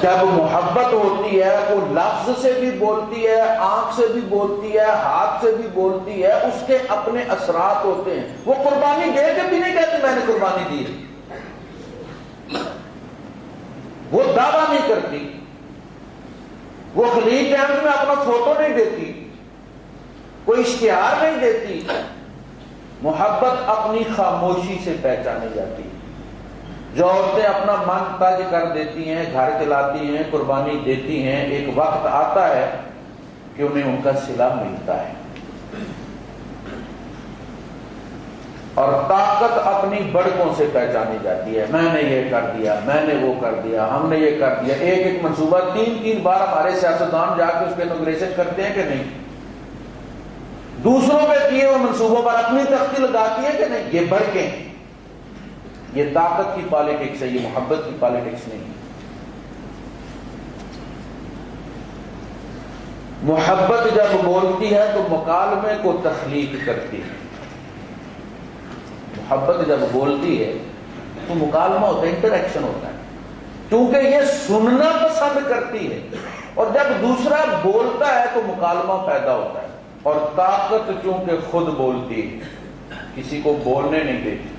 جب محبت ہوتی ہے وہ لفظ سے بھی بولتی ہے، آنکھ سے بھی بولتی ہے، ہاتھ سے بھی بولتی ہے، اس کے اپنے اثرات ہوتے ہیں. وہ قربانی دے کے بھی نہیں کہتی میں نے قربانی دی ہے، وہ دعویٰ نہیں کرتی، وہ خلیج ٹائمز میں اپنا فوٹو نہیں دیتی، کوئی اشتہار نہیں دیتی. محبت اپنی خاموشی سے پہچانی جاتی ہے. جو عورتیں اپنا من تاج کر دیتی ہیں، گھر چلاتی ہیں، قربانی دیتی ہیں، ایک وقت آتا ہے کہ انہیں ان کا صلہ ملتا ہے. اور طاقت اپنی بڑکوں سے پہچانی جاتی ہے. میں نے یہ کر دیا، میں نے وہ کر دیا، ہم نے یہ کر دیا. ایک ایک منصوبہ 3 بار ہمارے سیاستدان جا کے اس کے انوگریشن کرتے ہیں کہ نہیں؟ دوسروں پہ کیے ہوئے منصوبوں پر اپنی تختی لگاتی ہے کہ نہیں؟ یہ برکیں ہیں، یہ طاقت کی پالیٹکس ہے، یہ محبت کی پالیٹکس نہیں ہے۔ محبت جب بولتی ہے تو مکالمے کو تخلیق کرتی ہے۔ محبت جب بولتی ہے تو مکالمہ ہوتا ہے، انٹریکشن ہوتا ہے، کیونکہ یہ سننا پسند کرتی ہے، اور جب دوسرا بولتا ہے تو مکالمہ پیدا ہوتا ہے۔ اور طاقت چونکہ خود بولتی ہے، کسی کو بولنے نہیں دیتی۔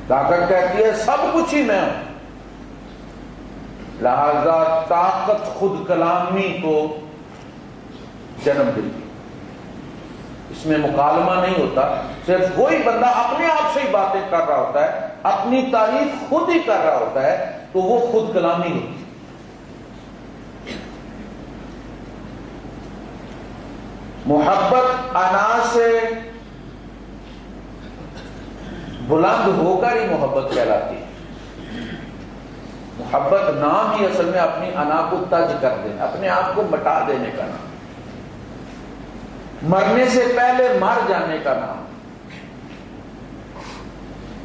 طاقت کہتی ہے سب کچھ ہی میں ہوں، لہذا طاقت خود کلامی کو جنم دیتی، اس میں مکالمہ نہیں ہوتا، صرف وہی بندہ اپنے آپ سے ہی باتیں کر رہا ہوتا ہے، اپنی تعریف خود ہی کر رہا ہوتا ہے، تو وہ خود کلامی ہوتی ہے۔ محبت انا سے بلند ہو کر ہی محبت کہلاتی ہے۔ محبت نام ہی اصل میں اپنی انا کو تج کر دینا، اپنے آپ کو مٹا دینے کا نام، مرنے سے پہلے مر جانے کا نام۔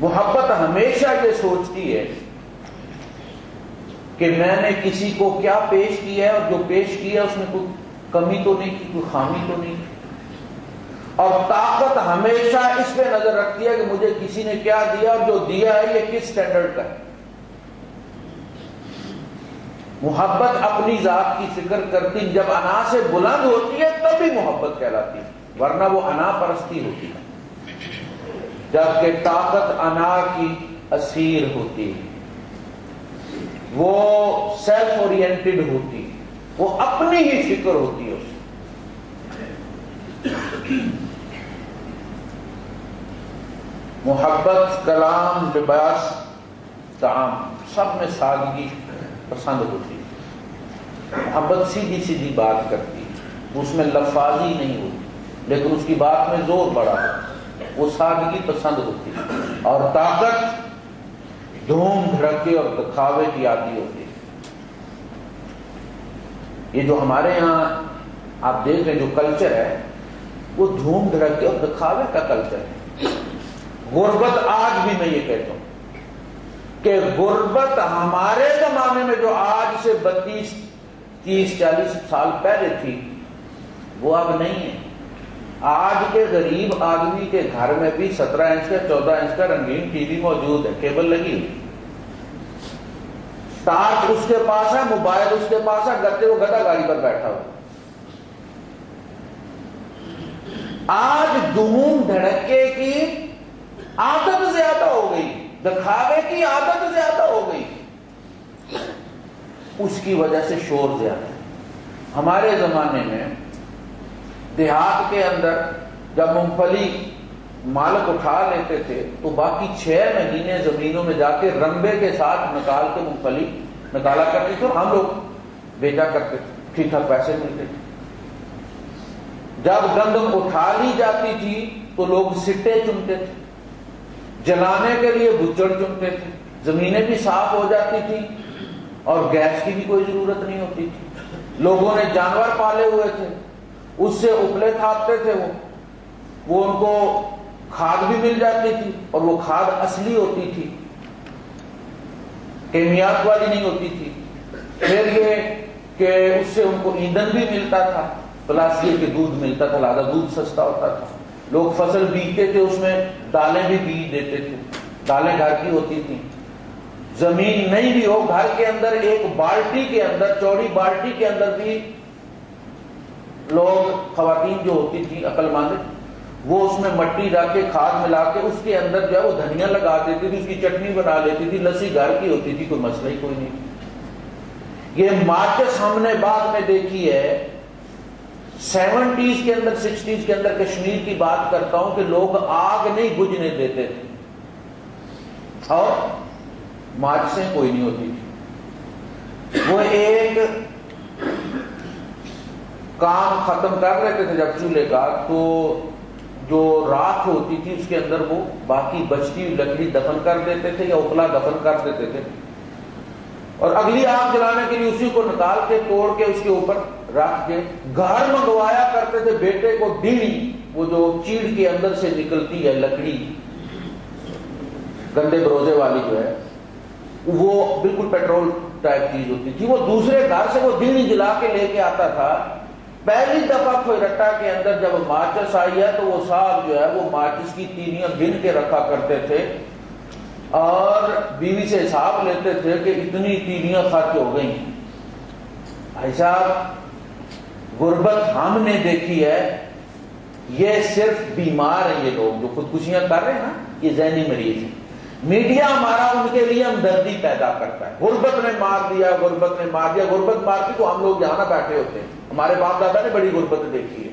محبت ہمیشہ یہ سوچتی ہے کہ میں نے کسی کو کیا پیش کیا ہے، اور جو پیش کیا اس میں کوئی کمی تو نہیں کی، کوئی خامی تو نہیں کی۔ اور طاقت ہمیشہ اس پہ نظر رکھتی ہے کہ مجھے کسی نے کیا دیا، اور جو دیا ہے یہ کس سٹینڈرڈ کا ہے۔ محبت اپنی ذات کی فکر کرتی، جب انا سے بلند ہوتی ہے تبھی محبت کہلاتی ہے، ورنہ وہ انا پرستی ہوتی ہے۔ جبکہ طاقت انا کی اسیر ہوتی ہے، وہ سیلف اورینٹڈ ہوتی ہے، وہ اپنی ہی فکر ہوتی ہے اس محبت کلام، لباس، طعام، سب میں سادگی پسند ہوتی ہے۔ محبت سیدھی سیدھی بات کرتی ہے، اس میں لفاظی نہیں ہوتی، لیکن اس کی بات میں زور بڑا ہے، وہ سادگی پسند ہوتی ہے۔ اور طاقت دھوم دھڑکے اور دکھاوے کی عادی ہوتی ہے۔ یہ جو ہمارے یہاں آپ دیکھ رہے ہیں جو کلچر ہے، وہ دھوم دھڑکے اور دکھاوے کا کلچر ہے۔ غربت آج بھی میں یہ کہتا ہوں کہ غربت ہمارے زمانے میں جو آج سے 32 30 40 سال پہلے تھی وہ اب نہیں ہے۔ آج کے غریب آدمی کے گھر میں بھی 17 انچ کا 14 انچ کا رنگین ٹی وی موجود ہے، کیبل لگی ہوئی، ٹارچ اس کے پاس ہے، موبائل اس کے پاس ہے، گتے وہ گدا گاڑی پر بیٹھا ہوا۔ آج دھوم دھڑکے کی عادت زیادہ ہو گئی، دکھاوے کی عادت زیادہ ہو گئی، اس کی وجہ سے شور زیادہ ہے۔ ہمارے زمانے میں دیہات کے اندر جب مونگ پھلی مالک اٹھا لیتے تھے تو باقی 6 مہینے زمینوں میں جا کے رنبے کے ساتھ نکال کے مونگ پھلی نکالا کرتے تھے، اور ہم لوگ بیچا کرتے تھے، ٹھیک ٹھاک پیسے ملتے تھے۔ جب گندم اٹھا لی جاتی تھی تو لوگ سٹے چنتے تھے، جلانے کے لیے بچڑ چنتے تھے، زمینیں بھی صاف ہو جاتی تھی اور گیس کی بھی کوئی ضرورت نہیں ہوتی تھی۔ لوگوں نے جانور پالے ہوئے تھے، اس سے اپلے کھاتے تھے، وہ ان کو کھاد بھی مل جاتی تھی، اور وہ کھاد اصلی ہوتی تھی، کیمیات والی نہیں ہوتی تھی۔ پھر یہ کہ اس سے ان کو ایندھن بھی ملتا تھا، پلس یہ کہ دودھ ملتا تھا، لہذا دودھ سستا ہوتا تھا۔ لوگ فصل بیجتے تھے، اس میں دالیں بھی بیج دیتے تھے، دالیں گھر کی ہوتی تھیں۔ زمین نہیں بھی ہو، گھر کے اندر ایک بالٹی کے اندر، چوڑی بالٹی کے اندر بھی لوگ، خواتین جو ہوتی تھی عقل مند، وہ اس میں مٹی ڈال کے کھاد ملا کے اس کے اندر جو ہے وہ دھنیا لگا دیتی تھی، اس کی چٹنی بنا لیتی تھی، لسی گھر کی ہوتی تھی، کوئی مسئلہ ہی کوئی نہیں۔ یہ ماچس ہم نے بعد میں دیکھی ہے، 70s کے اندر 60s کے اندر کشمیر کی بات کرتا ہوں کہ لوگ آگ نہیں بجھنے دیتے تھے اور ماچسیں کوئی نہیں ہوتی تھی۔ وہ ایک کام ختم کر لیتے تھے جب چولہے کا، تو جو راکھ ہوتی تھی اس کے اندر وہ باقی بچتی ہوئی لکڑی دفن کر دیتے تھے یا اپلا دفن کر دیتے تھے، اور اگلی آگ جلانے کے لیے اسی کو نکال کے توڑ کے اس کے اوپر رکھ کے گھر منگوایا کرتے تھے بیٹے کو ڈیڑھی، وہ جو چیڑ کے اندر سے نکلتی ہے لکڑی گندے بروزے والی جو ہے، وہ بالکل پیٹرول ٹائپ چیز ہوتی تھی، وہ دوسرے گھر سے وہ ڈیڑھی جلا کے لے کے آتا تھا۔ پہلی دفعہ کوئی رٹا کے اندر جب ماچس آئی ہے تو وہ صاحب جو ہے وہ ماچس کی تینیاں گن کے رکھا کرتے تھے اور بیوی سے حساب لیتے تھے کہ اتنی تینیاں خرچ ہو گئی ہیں۔ بھائی صاحب غربت ہم نے دیکھی ہے، یہ صرف بیمار ہیں یہ لوگ جو خودکشیاں کر رہے ہیں نا، یہ ذہنی مریض ہیں۔ میڈیا ہمارا ان کے لیے ہمدردی پیدا کرتا ہے، غربت نے مار دیا، غربت نے مار دیا، غربت مارتی تو ہم لوگ یہاں نہ بیٹھے ہوتے ہیں۔ ہمارے باپ دادا نے بڑی غربت دیکھی ہے،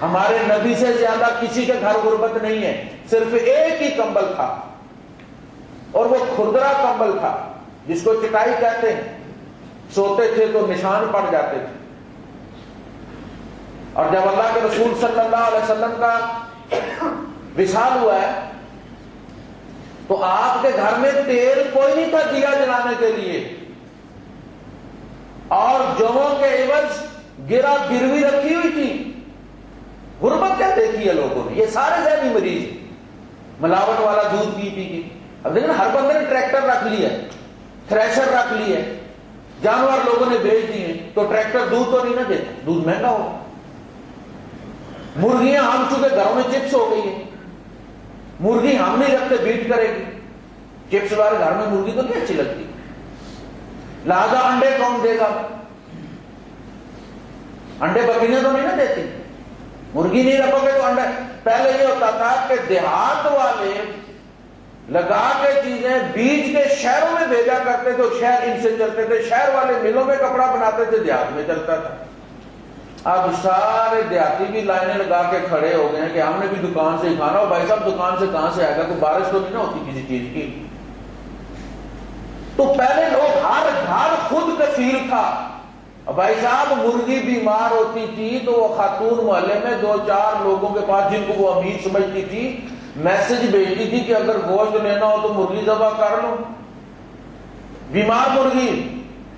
ہمارے نبی سے زیادہ کسی کے گھر غربت نہیں ہے، صرف ایک ہی کمبل تھا اور وہ کھردرا کمبل تھا جس کو چٹائی کہتے ہیں، سوتے تھے تو نشان پڑ جاتے تھے۔ اور جب اللہ کے رسول صلی اللہ علیہ وسلم کا وصال ہوا ہے تو آپ کے گھر میں تیل کوئی نہیں تھا دیا جلانے کے لیے، اور جووں کے عوض گروی رکھی ہوئی تھی۔ غربت کیا دیکھی ہے لوگوں نے، یہ سارے ذہنی مریض ہیں، ملاوٹ والا دودھ پی پی کے۔ اب دیکھیں ہر بندے نے ٹریکٹر رکھ لیا، تھریشر رکھ لیا، جانور لوگوں نے بیچ دیے تو ٹریکٹر دودھ تو نہیں نہ دیتا، دودھ مہنگا ہو۔ مرغیاں ہم چونکہ گھروں میں چپس ہو گئی ہیں، مرغی ہم نہیں رکھتے بیٹ کرے گی، چپس والے گھر میں مرغی تو نہیں اچھی لگتی، لہذا انڈے کون دے گا؟ انڈے بکریاں تو نہیں نہ دیتی، مرغی نہیں رکھو گے تو انڈے۔ پہلے یہ ہوتا تھا کہ دیہات والے لگا کے چیزیں بیچ کے شہروں میں بھیجا کرتے تھے، شہر ان سے چلتے تھے، شہر والے ملوں میں کپڑا بناتے تھے، دیہات میں چلتا تھا۔ اب سارے دیہاتی بھی لائنیں لگا کے کھڑے ہو گئے ہیں کہ ہم نے بھی دکان سے ہی کھانا ہو۔ بھائی صاحب دکان سے کہاں سے آئے گا، کوئی بارش تو نہیں نہ ہوتی کسی چیز کی۔ تو پہلے لوگ ہر گھر خود کفیل تھا۔ بھائی صاحب مرغی بیمار ہوتی تھی تو وہ خاتون محلے میں دو چار لوگوں کے پاس جن کو وہ امیر سمجھتی تھی میسج بھیجتی تھی کہ اگر گوشت لینا ہو تو مرغی ذبح کر لو، بیمار مرغی،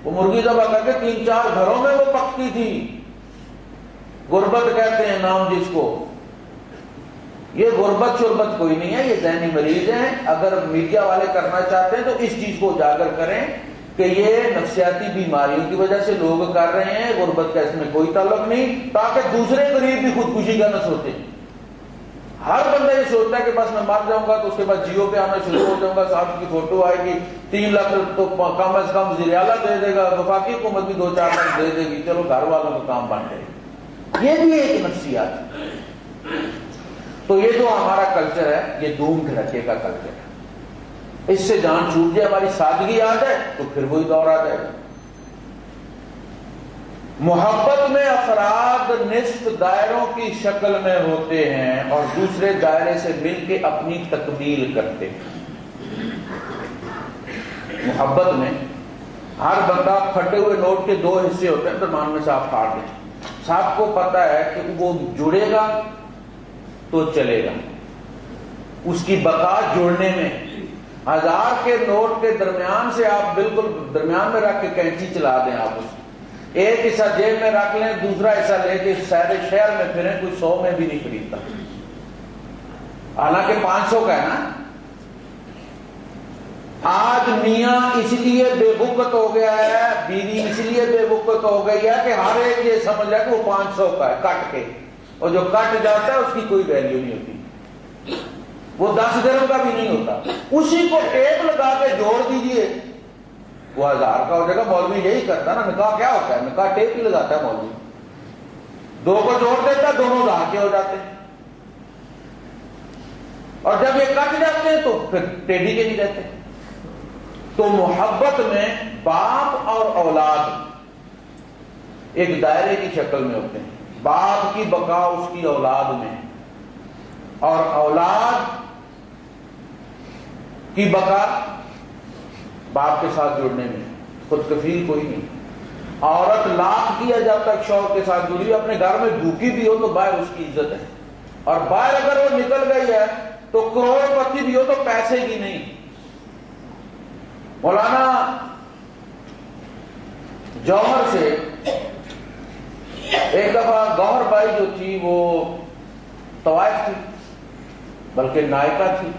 وہ مرغی ذبح کر کے 3-4 گھروں میں وہ پکتی تھی۔ غربت کہتے ہیں نام جس کو، یہ غربت شربت کوئی نہیں ہے، یہ ذہنی مریض ہیں۔ اگر میڈیا والے کرنا چاہتے ہیں تو اس چیز کو اجاگر کریں کہ یہ نفسیاتی بیماریوں کی وجہ سے لوگ کر رہے ہیں، غربت کا اس میں کوئی تعلق نہیں، تاکہ دوسرے غریب بھی خودکشی کا نہ سوچیں۔ ہر بندہ یہ سوچتا ہے کہ بس میں مر جاؤں گا تو اس کے بعد جیو پہ آنا شروع ہو جاؤں گا، صاحب کی فوٹو آئے گی، 3 لاکھ تو کم از کم وزیر اعلیٰ دے دے گا، وفاقی حکومت بھی 2-4 لاکھ دے دے گی، چلو گھر والوں کا کام بن جائے گا۔ یہ بھی ایک نفسیات ہے۔ تو یہ جو ہمارا کلچر ہے یہ دھوم دھڑکے کا کلچر ہے، اس سے جان چھوٹ جائے، ہماری سادگی آ جائے تو پھر وہی دور آ جائے گا۔ محبت میں افراد نصف دائروں کی شکل میں ہوتے ہیں اور دوسرے دائرے سے مل کے اپنی تکمیل کرتے ہیں۔ محبت میں ہر بندہ پھٹے ہوئے نوٹ کے 2 حصے ہوتے ہیں، درمیان میں سے آپ کاٹ دیں، سب کو پتا ہے کہ وہ جڑے گا تو چلے گا، اس کی بقا جوڑنے میں۔ 1000 کے نوٹ کے درمیان سے آپ بالکل درمیان میں رکھ کے کینچی چلا دیں، آپ اس ایک حصہ جیب میں رکھ لیں، دوسرا حصہ لے کے سارے شہر میں پھریں، کوئی 100 میں بھی نہیں خریدتا، حالانکہ 500 کا ہے نا۔ آج میاں اس لیے بے وقت ہو گیا ہے، بیوی اس لیے بے وقت ہو گئی ہے کہ ہر ایک یہ سمجھ رہا ہے کہ وہ 500 کا ہے کٹ کے، اور جو کٹ جاتا ہے اس کی کوئی ویلیو نہیں ہوتی، وہ 10 درہم کا بھی نہیں ہوتا۔ اسی کو ٹیپ لگا کے جوڑ دیجئے، وہ 1000 کا ہو جائے گا۔ مولوی یہی کرتا نا، نکاح کیا ہوتا ہے، نکاح ٹیپ ہی لگاتا ہے مولوی، 2 کو جوڑ دیتا ہے، دونوں 1000 کے ہو جاتے ہیں، اور جب یہ کٹ جاتے ہیں تو پھر ٹیڑھی کے نہیں رہتے۔ تو محبت میں باپ اور اولاد ایک دائرے کی شکل میں ہوتے ہیں، باپ کی بقا اس کی اولاد میں، اور اولاد کی بقا باپ کے ساتھ جڑنے میں۔ خود کفیل کوئی نہیں، عورت لاکھ کیا جب تک شوہر کے ساتھ جڑی، اپنے گھر میں بھوکی بھی ہو تو باہر اس کی عزت ہے، اور باہر اگر وہ نکل گئی ہے تو کروڑ پتی بھی ہو تو پیسے کی نہیں۔ مولانا جوہر سے ایک دفعہ گوہر بائی جو تھی وہ طوائف تھی، بلکہ نائکہ تھی،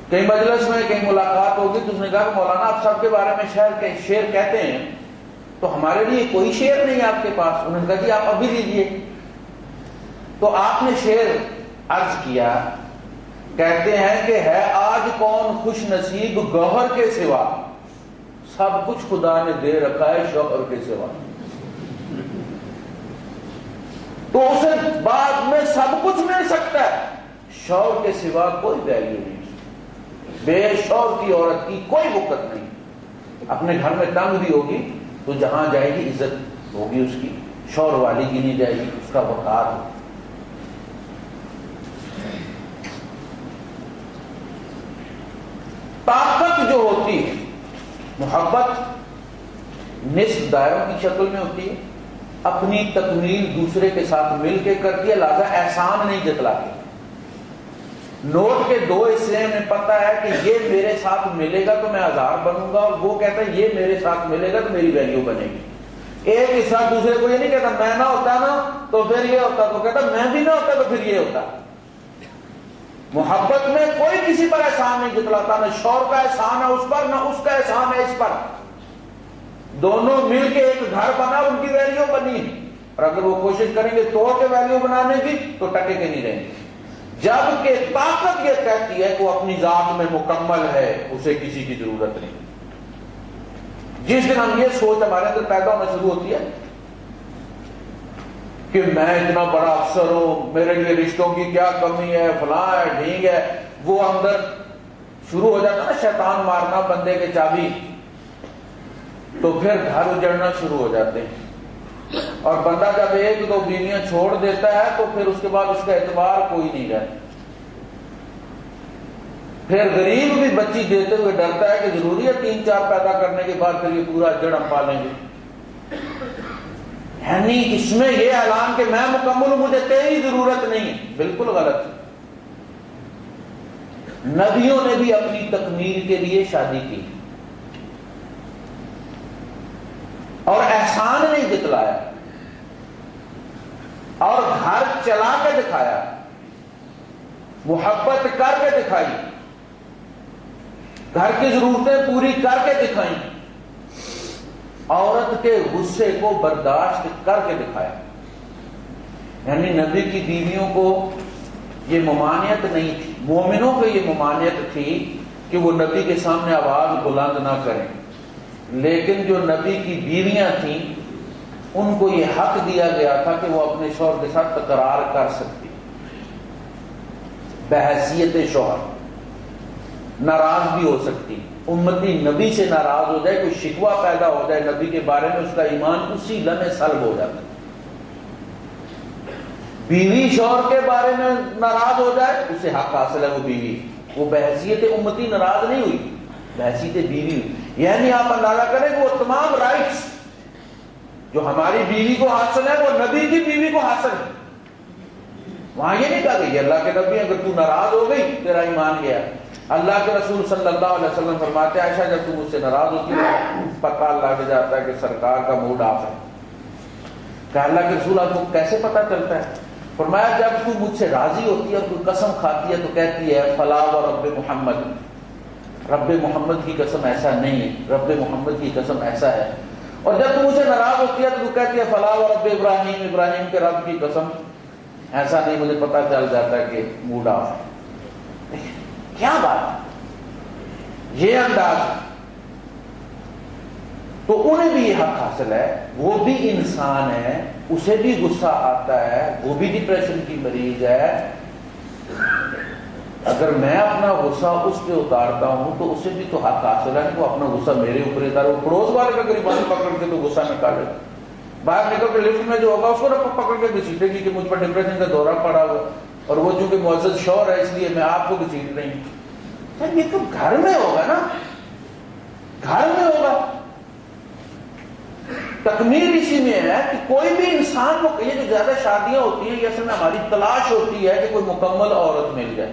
کہیں مجلس میں کہیں ملاقات ہوگی تو اس نے کہا کہ مولانا آپ سب کے بارے میں شعر کہتے ہیں تو ہمارے لیے کوئی شعر نہیں آپ کے پاس۔ انہوں نے کہا جی آپ ابھی لیجئے۔ تو آپ نے شعر عرض کیا، کہتے ہیں کہ ہے آج کون خوش نصیب گوہر کے سوا، سب کچھ خدا نے دے رکھا ہے شوہر کے سوا۔ تو اسے بعد میں سب کچھ مل سکتا ہے، شوہر کے سوا کوئی ویلیو نہیں، بے شوہر کی عورت کی کوئی وقت نہیں۔ اپنے گھر میں تنگ بھی ہوگی تو جہاں جائے گی عزت ہوگی اس کی، شوہر والی کی نہیں جائے گی، اس کا وقار ہوگا۔ طاقت جو ہوتی ہے، محبت نصف دائروں کی شکل میں ہوتی ہے، اپنی تکمیل دوسرے کے ساتھ مل کے کرتی ہے، لہذا احسان نہیں جتلاتی۔ نوٹ کے دو حصے میں پتہ ہے کہ یہ میرے ساتھ ملے گا تو میں 1000 بنوں گا، اور وہ کہتا ہے یہ میرے ساتھ ملے گا تو میری ویلیو بنے گی۔ ایک حصہ دوسرے کو یہ نہیں کہتا میں نہ ہوتا نا تو پھر یہ ہوتا، تو کہتا میں بھی نہ ہوتا تو پھر یہ ہوتا۔ محبت میں کوئی کسی پر احسان نہیں جتلاتا، نہ شوہر کا احسان ہے اس پر، نہ اس کا احسان ہے اس پر۔ دونوں مل کے ایک گھر بنا، ان کی ویلیو بنی، اور اگر وہ کوشش کریں گے توڑ کے ویلیو بنانے کی تو ٹکے کے نہیں رہیں گے۔ جبکہ طاقت یہ کہتی ہے کہ وہ اپنی ذات میں مکمل ہے، اسے کسی کی ضرورت نہیں۔ جس دن ہم یہ سوچ ہمارے اندر پیدا ہونا شروع ہوتی ہے کہ میں اتنا بڑا افسر ہوں، میرے لیے رشتوں کی کیا کمی ہے، فلاں ہے ڈھینگ ہے، وہ اندر شروع ہو جاتا نا شیطان مارنا بندے کے چابی، تو پھر گھر اجڑنا شروع ہو جاتے ہیں۔ اور بندہ جب ایک دو بیویاں چھوڑ دیتا ہے تو پھر اس کے بعد اس کا اعتبار کوئی نہیں رہتا۔ پھر غریب بھی بچی دیتے ہوئے ڈرتا ہے کہ ضروری ہے 3-4 پیدا کرنے کے بعد پھر یہ پورا جڑ ہم پالیں گے۔ یعنی اس میں یہ اعلان کہ میں مکمل ہوں، مجھے تیری ضرورت نہیں، بالکل غلط۔ نبیوں نے بھی اپنی تکمیل کے لیے شادی کی اور احسان نہیں جتلایا، اور گھر چلا کے دکھایا، محبت کر کے دکھائی، گھر کی ضرورتیں پوری کر کے دکھائیں، عورت کے غصے کو برداشت کر کے دکھایا۔ یعنی نبی کی بیویوں کو یہ ممانعت نہیں تھی، مومنوں کو یہ ممانعت تھی کہ وہ نبی کے سامنے آواز بلند نہ کریں، لیکن جو نبی کی بیویاں تھیں ان کو یہ حق دیا گیا تھا کہ وہ اپنے شوہر کے ساتھ تکرار کر سکتی، بحیثیت شوہر ناراض بھی ہو سکتی، امتی نبی سے ناراض ہو جائے، کوئی شکوہ پیدا ہو جائے نبی کے بارے میں، اس کا ایمان اسی لمحے سلب ہو جاتا ہے۔ بیوی شوہر کے بارے میں ناراض ہو جائے اسے حق حاصل ہے، وہ بیوی، وہ بحیثیت امتی ناراض نہیں ہوئی، بحیثیت بیوی ہوئی۔ یعنی آپ اندازہ کریں کہ وہ تمام رائٹس جو ہماری بیوی کو حاصل ہے وہ نبی کی بیوی کو حاصل ہے۔ وہاں یہ نہیں کہا کہ یہ اللہ کے نبی اگر تو ناراض ہو گئی تیرا ایمان گیا۔ اللہ کے رسول صلی اللہ علیہ وسلم فرماتے ہیں عائشہ جب تم مجھ سے ناراض ہوتی ہے پتہ لگ جاتا ہے کہ سرکار کا موڈ آف ہے۔ کہ اللہ کے رسول آپ کو کیسے پتہ چلتا ہے؟ فرمایا جب تو مجھ سے راضی ہوتی ہے اور کوئی قسم کھاتی ہے تو کہتی ہے فلا و رب محمد، رب محمد کی قسم ایسا نہیں ہے، رب محمد کی قسم ایسا ہے۔ اور جب تم مجھے ناراض ہوتی ہے تو تو کہتی ہے فلا و رب ابراہیم، ابراہیم کے رب کی قسم ایسا نہیں، مجھے پتہ چل جاتا ہے کہ موڈ آف ہے۔ کیا بات ہے، یہ انداز ہے۔ تو انہیں بھی یہ حق حاصل ہے، وہ بھی انسان ہے، اسے بھی غصہ آتا ہے، وہ بھی ڈپریشن کی مریض ہے۔ اگر میں اپنا غصہ اس پہ اتارتا ہوں تو اسے بھی تو حق حاصل ہے کہ وہ اپنا غصہ میرے اوپر اتارے۔ وہ پڑوس والے کا گریبان پکڑ کے تو غصہ نکالے، باہر نکل کے لفٹ میں جو ہوگا اس کو نہ پکڑ کے گھسیٹے گی کہ مجھ پر ڈپریشن کا دورہ پڑا ہوا، اور وہ چونکہ معزز شوہر ہے اس لیے میں آپ کو گھسیٹ رہی ہوں۔ یہ تو گھر میں ہوگا نا، گھر میں ہوگا۔ تکمیل اسی میں ہے کہ کوئی بھی انسان کو، یہ جو زیادہ شادیاں ہوتی ہیں یہ اصل میں ہماری تلاش ہوتی ہے کہ کوئی مکمل عورت مل جائے،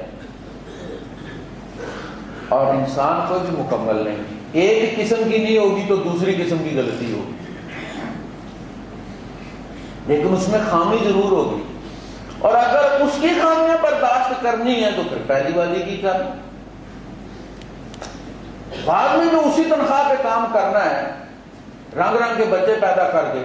اور انسان کوئی بھی مکمل نہیں، ایک قسم کی نہیں ہوگی تو دوسری قسم کی غلطی ہوگی۔ لیکن اس میں خامی ضرور ہوگی، اور اگر اس کی خامیاں برداشت کرنی ہے تو پھر پہلی والی کی کرنا۔ بعد میں جو اسی تنخواہ پہ کام کرنا ہے، رنگ رنگ کے بچے پیدا کر دے،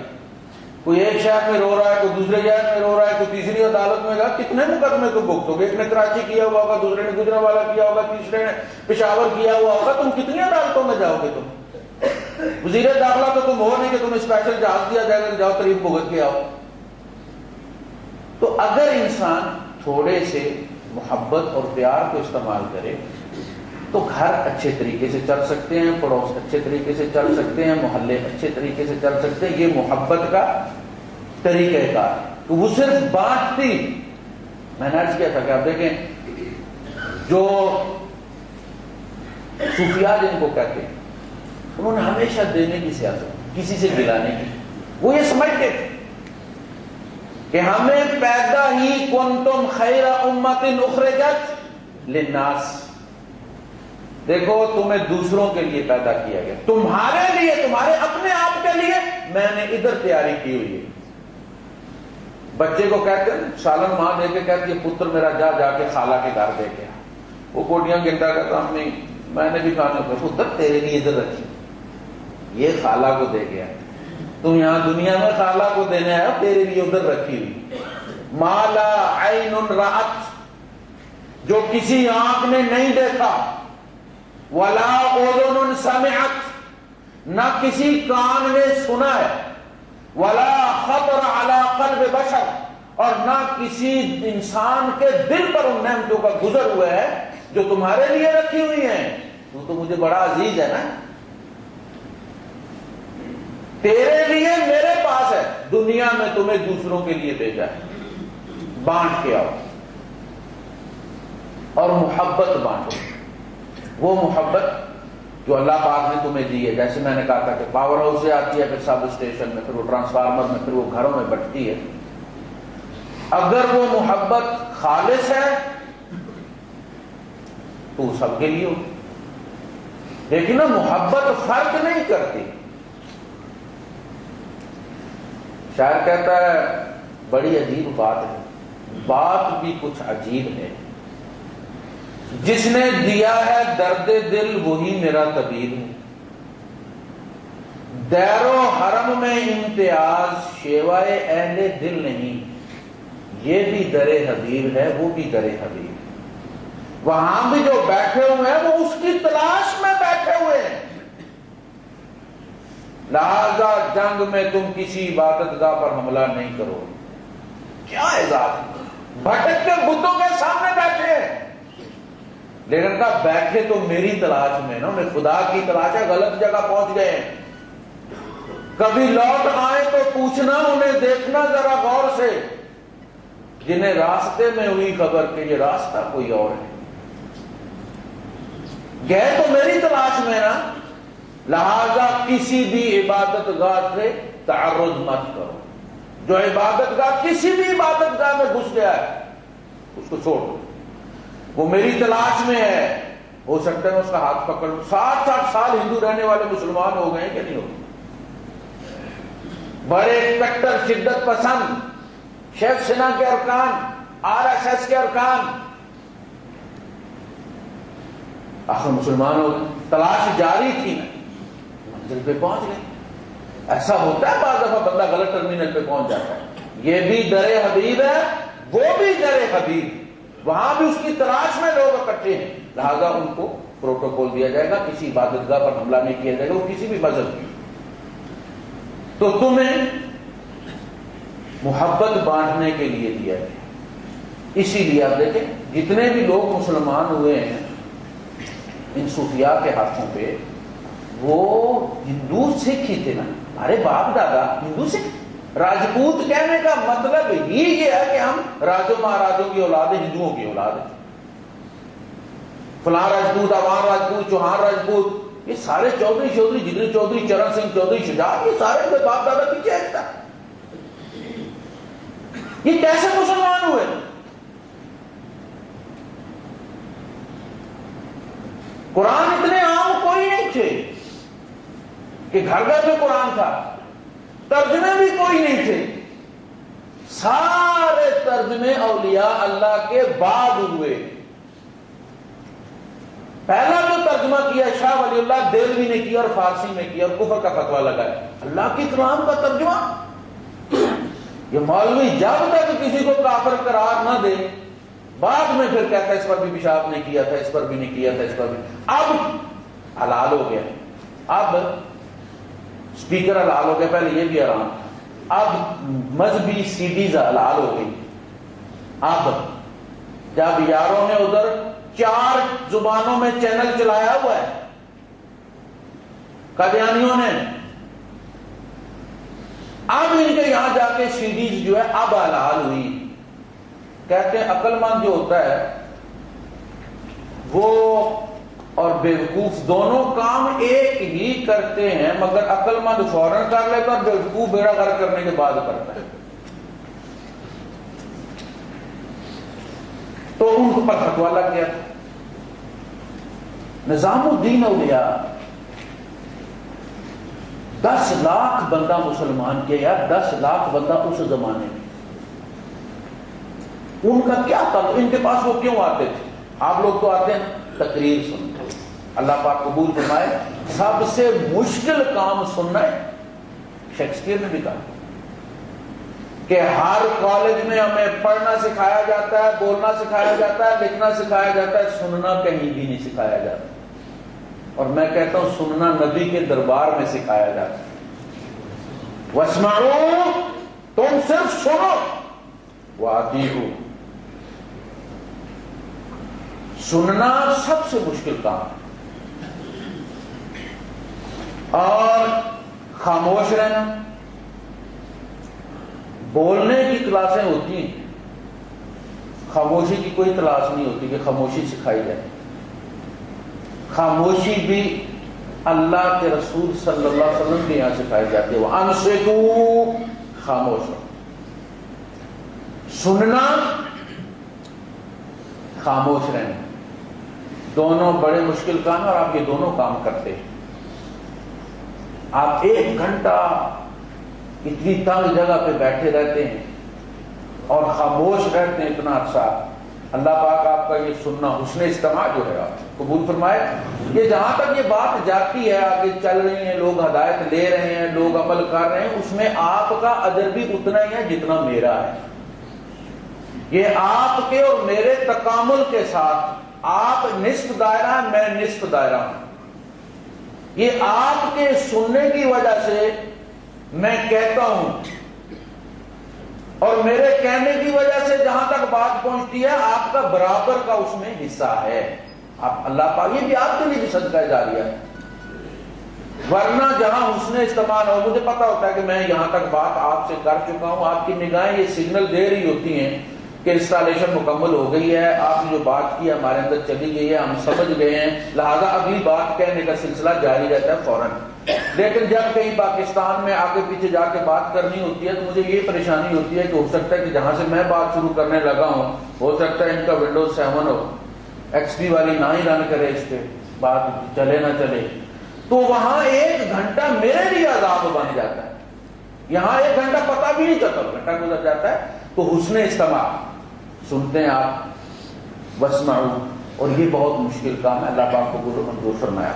کوئی ایک شہر میں رو رہا ہے، کوئی دوسرے شہر میں رو رہا ہے، کوئی تیسری عدالت میں گیا، کتنے مقدمے کو بھگتو گے؟ ایک نے کراچی کیا ہوا ہوگا، دوسرے نے گجرانوالہ کیا ہوگا، تیسرے نے پشاور کیا ہوا ہوگا، تم کتنی عدالتوں میں جاؤ گے؟ تم وزیر داخلہ تو تم ہو نہیں کہ تمہیں اسپیشل جہاز دیا جائے گا کہ جاؤ قریب بھگت کے آؤ۔ تو اگر انسان تھوڑے سے محبت اور پیار کو استعمال کرے تو گھر اچھے طریقے سے چل سکتے ہیں، پڑوس اچھے طریقے سے چل سکتے ہیں، محلے اچھے طریقے سے چل سکتے ہیں۔ یہ محبت کا طریقہ کار ہے تو وہ صرف بانٹتی۔ میں نے عرض کیا تھا کہ آپ دیکھیں جو صوفیاء جن کو کہتے ہیں، انہوں نے ہمیشہ دینے کی سیاست، کسی سے دلانے کی۔ وہ یہ سمجھتے تھے کہ ہمیں پیدا ہی کنتم خیر امت اخرجت للناس، دیکھو تمہیں دوسروں کے لیے پیدا کیا گیا، تمہارے لیے، تمہارے اپنے آپ کے لیے میں نے ادھر تیاری کی ہوئی ہے۔ بچے کو کہتے ہیں سالن ماں دے کے کہتی ہے پتر میرا جا جا کے خالہ کے گھر دے کے، وہ کوٹیاں گنڈا کہتا امی میں نے بھی کھانے کو، پتر تیرے لیے ادھر رکھی، یہ خالہ کو دے گیا، تم یہاں دنیا میں خالہ کو دینے آئے ہو، تیرے لیے ادھر رکھی ہوئی۔ مالا عین رأت، جو کسی آنکھ نے نہیں دیکھا، ولا اذن سمعت، نہ کسی کان نے سنا ہے، ولا خطر علی قلب بشر، اور نہ کسی انسان کے دل پر ان نعمتوں کا گزر ہوا ہے جو تمہارے لیے رکھی ہوئی ہیں۔ تو مجھے بڑا عزیز ہے نا، تیرے لیے میرے پاس ہے، دنیا میں تمہیں دوسروں کے لیے بھیجا ہے، بانٹ کے آؤ اور محبت بانٹو۔ وہ محبت جو اللہ پاک نے تمہیں دی ہے، جیسے میں نے کہا تھا کہ پاور ہاؤس سے آتی ہے، پھر سب اسٹیشن میں، پھر وہ ٹرانسفارمر میں، پھر وہ گھروں میں بٹتی ہے۔ اگر وہ محبت خالص ہے تو وہ سب کے لیے ہو، لیکن نا محبت فرق نہیں کرتی۔ شاعر کہتا ہے بڑی عجیب بات ہے، بات بھی کچھ عجیب ہے، جس نے دیا ہے درد دل وہی میرا طبیب ہے، دیر و حرم میں امتیاز شیوائے اہل دل نہیں، یہ بھی در حبیب ہے وہ بھی در حبیب، وہاں بھی جو بیٹھے ہوئے ہیں وہ اس کی تلاش میں بیٹھے ہوئے ہیں، لہذا جنگ میں تم کسی عبادت گاہ پر حملہ نہیں کرو۔ کیا اعزاز، بھٹک کے بتوں کے سامنے بیٹھے ہیں، لیکن کہا بیٹھے تو میری تلاش میں نا، انہیں خدا کی تلاش ہے، غلط جگہ پہنچ گئے ہیں، کبھی لوٹ آئے تو پوچھنا، انہیں دیکھنا ذرا غور سے، جنہیں راستے میں ہوئی خبر کہ یہ راستہ کوئی اور ہے، گئے تو میری تلاش میں نا، لہذا کسی بھی عبادت گاہ سے تعرض مت کرو، جو عبادت گاہ کسی بھی عبادت گاہ میں گھس گیا ہے اس کو چھوڑ دو، وہ میری تلاش میں ہے، ہو سکتا ہے اس کا ہاتھ پکڑ لوں۔ 60 سال ہندو رہنے والے مسلمان ہو گئے کہ نہیں ہو گئے، بڑے کٹر شدت پسند شیو سینا کے ارکان، RSS کے ارکان، آخر مسلمان ہو گئے، تلاش جاری تھی نا، منزل پہ پہنچ گئے۔ ایسا ہوتا ہے بعض دفعہ بندہ غلط ٹرمینل پہ پہنچ جاتا ہے، یہ بھی در حبیب ہے وہ بھی در حبیب، وہاں بھی اس کی تلاش میں لوگ اکٹھے ہیں، لہذا ان کو پروٹوکول دیا جائے گا، کسی عبادت گاہ پر حملہ نہیں کیا جائے گا، وہ کسی بھی مذہب کی۔ تو تمہیں محبت بانٹنے کے لیے دیا گیا، اسی لیے آپ دیکھیں جتنے بھی لوگ مسلمان ہوئے ہیں ان صوفیاء کے ہاتھوں پہ، وہ ہندو سکھ ہی تھے نا، ہمارے باپ دادا ہندو سکھ۔ راجپوت کہنے کا مطلب ہی یہ ہے کہ ہم راجوں مہاراجوں کی اولاد ہیں، ہندوؤں کی اولاد ہے، فلاں راجپوت، عوام راجپوت، چوہان راجپوت، یہ سارے چودھری جتنے چودھری، چرن سنگھ چودھری، شجاع، یہ سارے کے باپ دادا پیچھے ہٹتا، یہ کیسے مسلمان ہوئے؟ قرآن اتنے عام کوئی نہیں تھے کہ گھر گھر میں قرآن تھا، ترجمے بھی کوئی نہیں تھے، سارے ترجمے اولیاء اللہ کے بعد ہوئے. پہلا جو ترجمہ کیا شاہ ولی اللہ دہلوی نے کیا اور فارسی میں کیا اور کفر کا فتویٰ لگایا. اللہ کے کلام کا ترجمہ. یہ مولوی جب تک کسی کو کافر قرار نہ دے بعد میں پھر کہتا ہے اس پر بھی پیشاب نہیں کیا تھا, اس پر بھی نہیں کیا تھا, اس پر بھی. اب حلال ہو گیا, اب اسپیکر حلال ہو گیا, پہلے یہ بھی حرام تھا. اب مذہبی سی ڈیز حلال ہو گئی. اب جب یاروں نے ادھر 4 زبانوں میں چینل چلایا ہوا ہے قادیانیوں نے, اب ان کے یہاں جا کے سی ڈیز جو ہے اب حلال ہوئی. کہتے ہیں عقل مند جو ہوتا ہے وہ اور بیوقوف دونوں کام ایک ہی کرتے ہیں, مگر عقل مند فوراً کر لیتا اور بیوقوف بیڑا غرق کرنے کے بعد کرتا ہے. تو ان کو پر فتویٰ لگ گیا. نظام الدین اولیاء 10 لاکھ بندہ مسلمان کیا یار, 10 لاکھ بندہ اس زمانے میں. ان کا کیا تعلق, ان کے پاس وہ کیوں آتے تھے؟ آپ لوگ تو آتے ہیں تقریر سنتے, اللہ پاک قبول فرمائے. سب سے مشکل کام سننا ہے. شیکسپیئر نے بھی کہا کہ ہر کالج میں ہمیں پڑھنا سکھایا جاتا ہے, بولنا سکھایا جاتا ہے, لکھنا سکھایا جاتا ہے, سننا کہیں بھی نہیں سکھایا جاتا. اور میں کہتا ہوں سننا نبی کے دربار میں سکھایا جاتا ہے. وَاسْمَعُوا, تم صرف سنو, وَأَطِیعُوا, سننا سب سے مشکل کام ہے. اور خاموش رہنا. بولنے کی کلاسیں ہوتی ہیں, خاموشی کی کوئی کلاس نہیں ہوتی کہ خاموشی سکھائی جائے. خاموشی بھی اللہ کے رسول صلی اللہ علیہ وسلم کے یہاں سکھائی جاتی ہے. وَأَنصِتُوا, خاموش رہو. سننا, خاموش رہنا, دونوں بڑے مشکل کام ہیں اور آپ یہ دونوں کام کرتے ہیں. آپ 1 گھنٹہ اتنی تنگ جگہ پہ بیٹھے رہتے ہیں اور خاموش رہتے ہیں اتنا عرصہ. اللہ پاک آپ کا یہ سننا, حسن استماع جو ہے آپ قبول فرمائے. یہ جہاں تک یہ بات جاتی ہے, آگے چل رہی ہیں, لوگ ہدایت لے رہے ہیں, لوگ عمل کر رہے ہیں, اس میں آپ کا اجر بھی اتنا ہی ہے جتنا میرا ہے. یہ آپ کے اور میرے تکامل کے ساتھ, آپ نصف دائرہ ہیں, میں نصف دائرہ ہوں. یہ آپ کے سننے کی وجہ سے میں کہتا ہوں اور میرے کہنے کی وجہ سے جہاں تک بات پہنچتی ہے آپ کا برابر کا اس میں حصہ ہے. آپ اللہ پاک, یہ بھی آپ کے لیے بھی صدقہ جاریہ ہے. ورنہ جہاں حسن استعمال ہو, مجھے پتا ہوتا ہے کہ میں یہاں تک بات آپ سے کر چکا ہوں, آپ کی نگاہیں یہ سگنل دے رہی ہوتی ہیں کہ انسٹالیشن مکمل ہو گئی ہے, آپ نے جو بات کی ہمارے اندر چلی گئی ہے, ہم سمجھ گئے ہیں, لہذا اگلی بات کہنے کا سلسلہ جاری رہتا ہے فوراً. لیکن جب کہیں پاکستان میں آگے پیچھے جا کے بات کرنی ہوتی ہے تو مجھے یہ پریشانی ہوتی ہے کہ ہو سکتا ہے کہ جہاں سے میں بات شروع کرنے لگا ہوں ہو سکتا ہے ان کا ونڈوز 7 ہو, XP والی نہ ہی رن کرے, اس پہ بات چلے نہ چلے, تو وہاں 1 گھنٹہ میرے لیے عذاب بن جاتا ہے. یہاں 1 گھنٹہ پتہ بھی نہیں چلتا, گھنٹہ گزر جاتا ہے. تو حسن استماع, سنتے ہیں آپ, واسمعوا, اور یہ بہت مشکل کام ہے. اللہ پاک کو منظور فرمایا.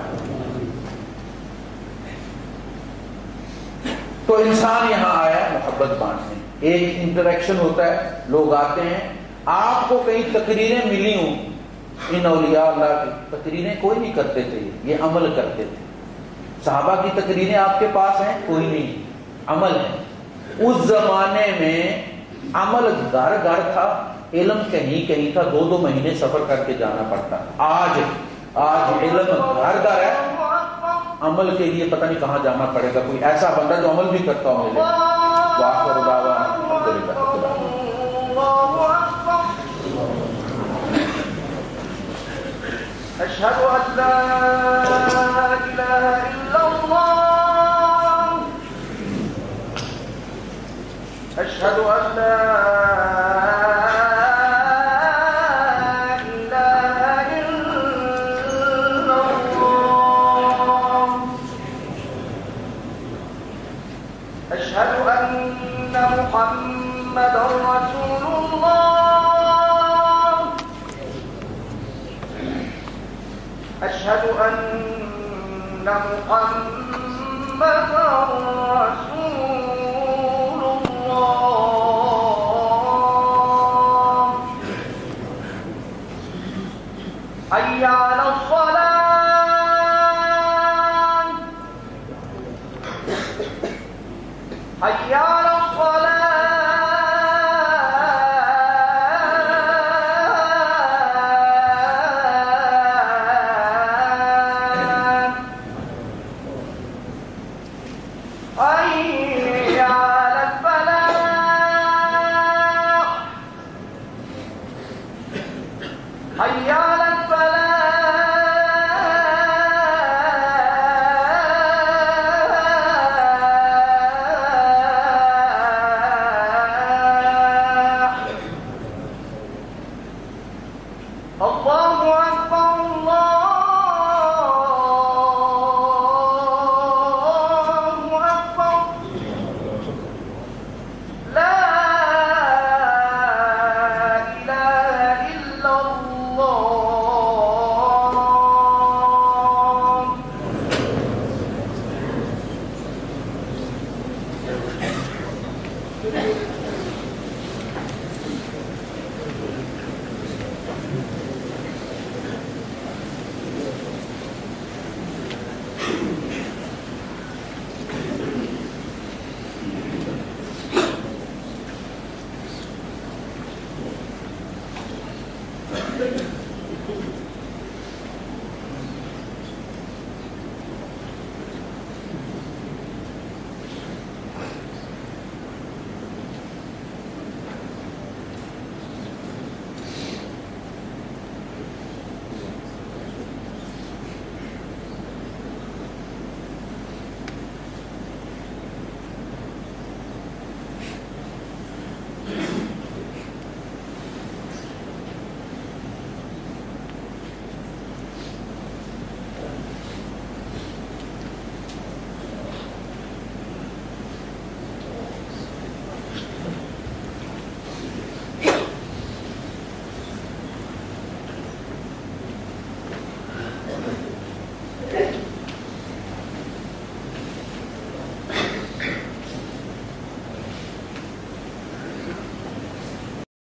تو انسان یہاں آیا ہے محبت بانٹنے, ایک انٹریکشن ہوتا ہے, لوگ آتے ہیں. آپ کو کئی تقریریں ملی ہوں, ان اولیاء اللہ کی تقریریں کوئی نہیں کرتے تھے, یہ عمل کرتے تھے. صحابہ کی تقریریں آپ کے پاس ہیں, کوئی نہیں, عمل ہے. اس زمانے میں عمل گھر گھر تھا, علم کہیں کہیں تھا, 2 مہینے سفر کر کے جانا پڑتا. آج علم گھر گھر ہے, عمل کے لیے پتہ نہیں کہاں جانا پڑے گا. کوئی ایسا بندہ جو عمل بھی کرتا ہو ملے. وآخر دعوانا الحمدللہ رب العالمین. اشہد ان لا الہ الا اللہ, اشہد ان لا محمد رسول الله أشهد أن محمدا رسول الله حي على الصلاة حي على الصلاة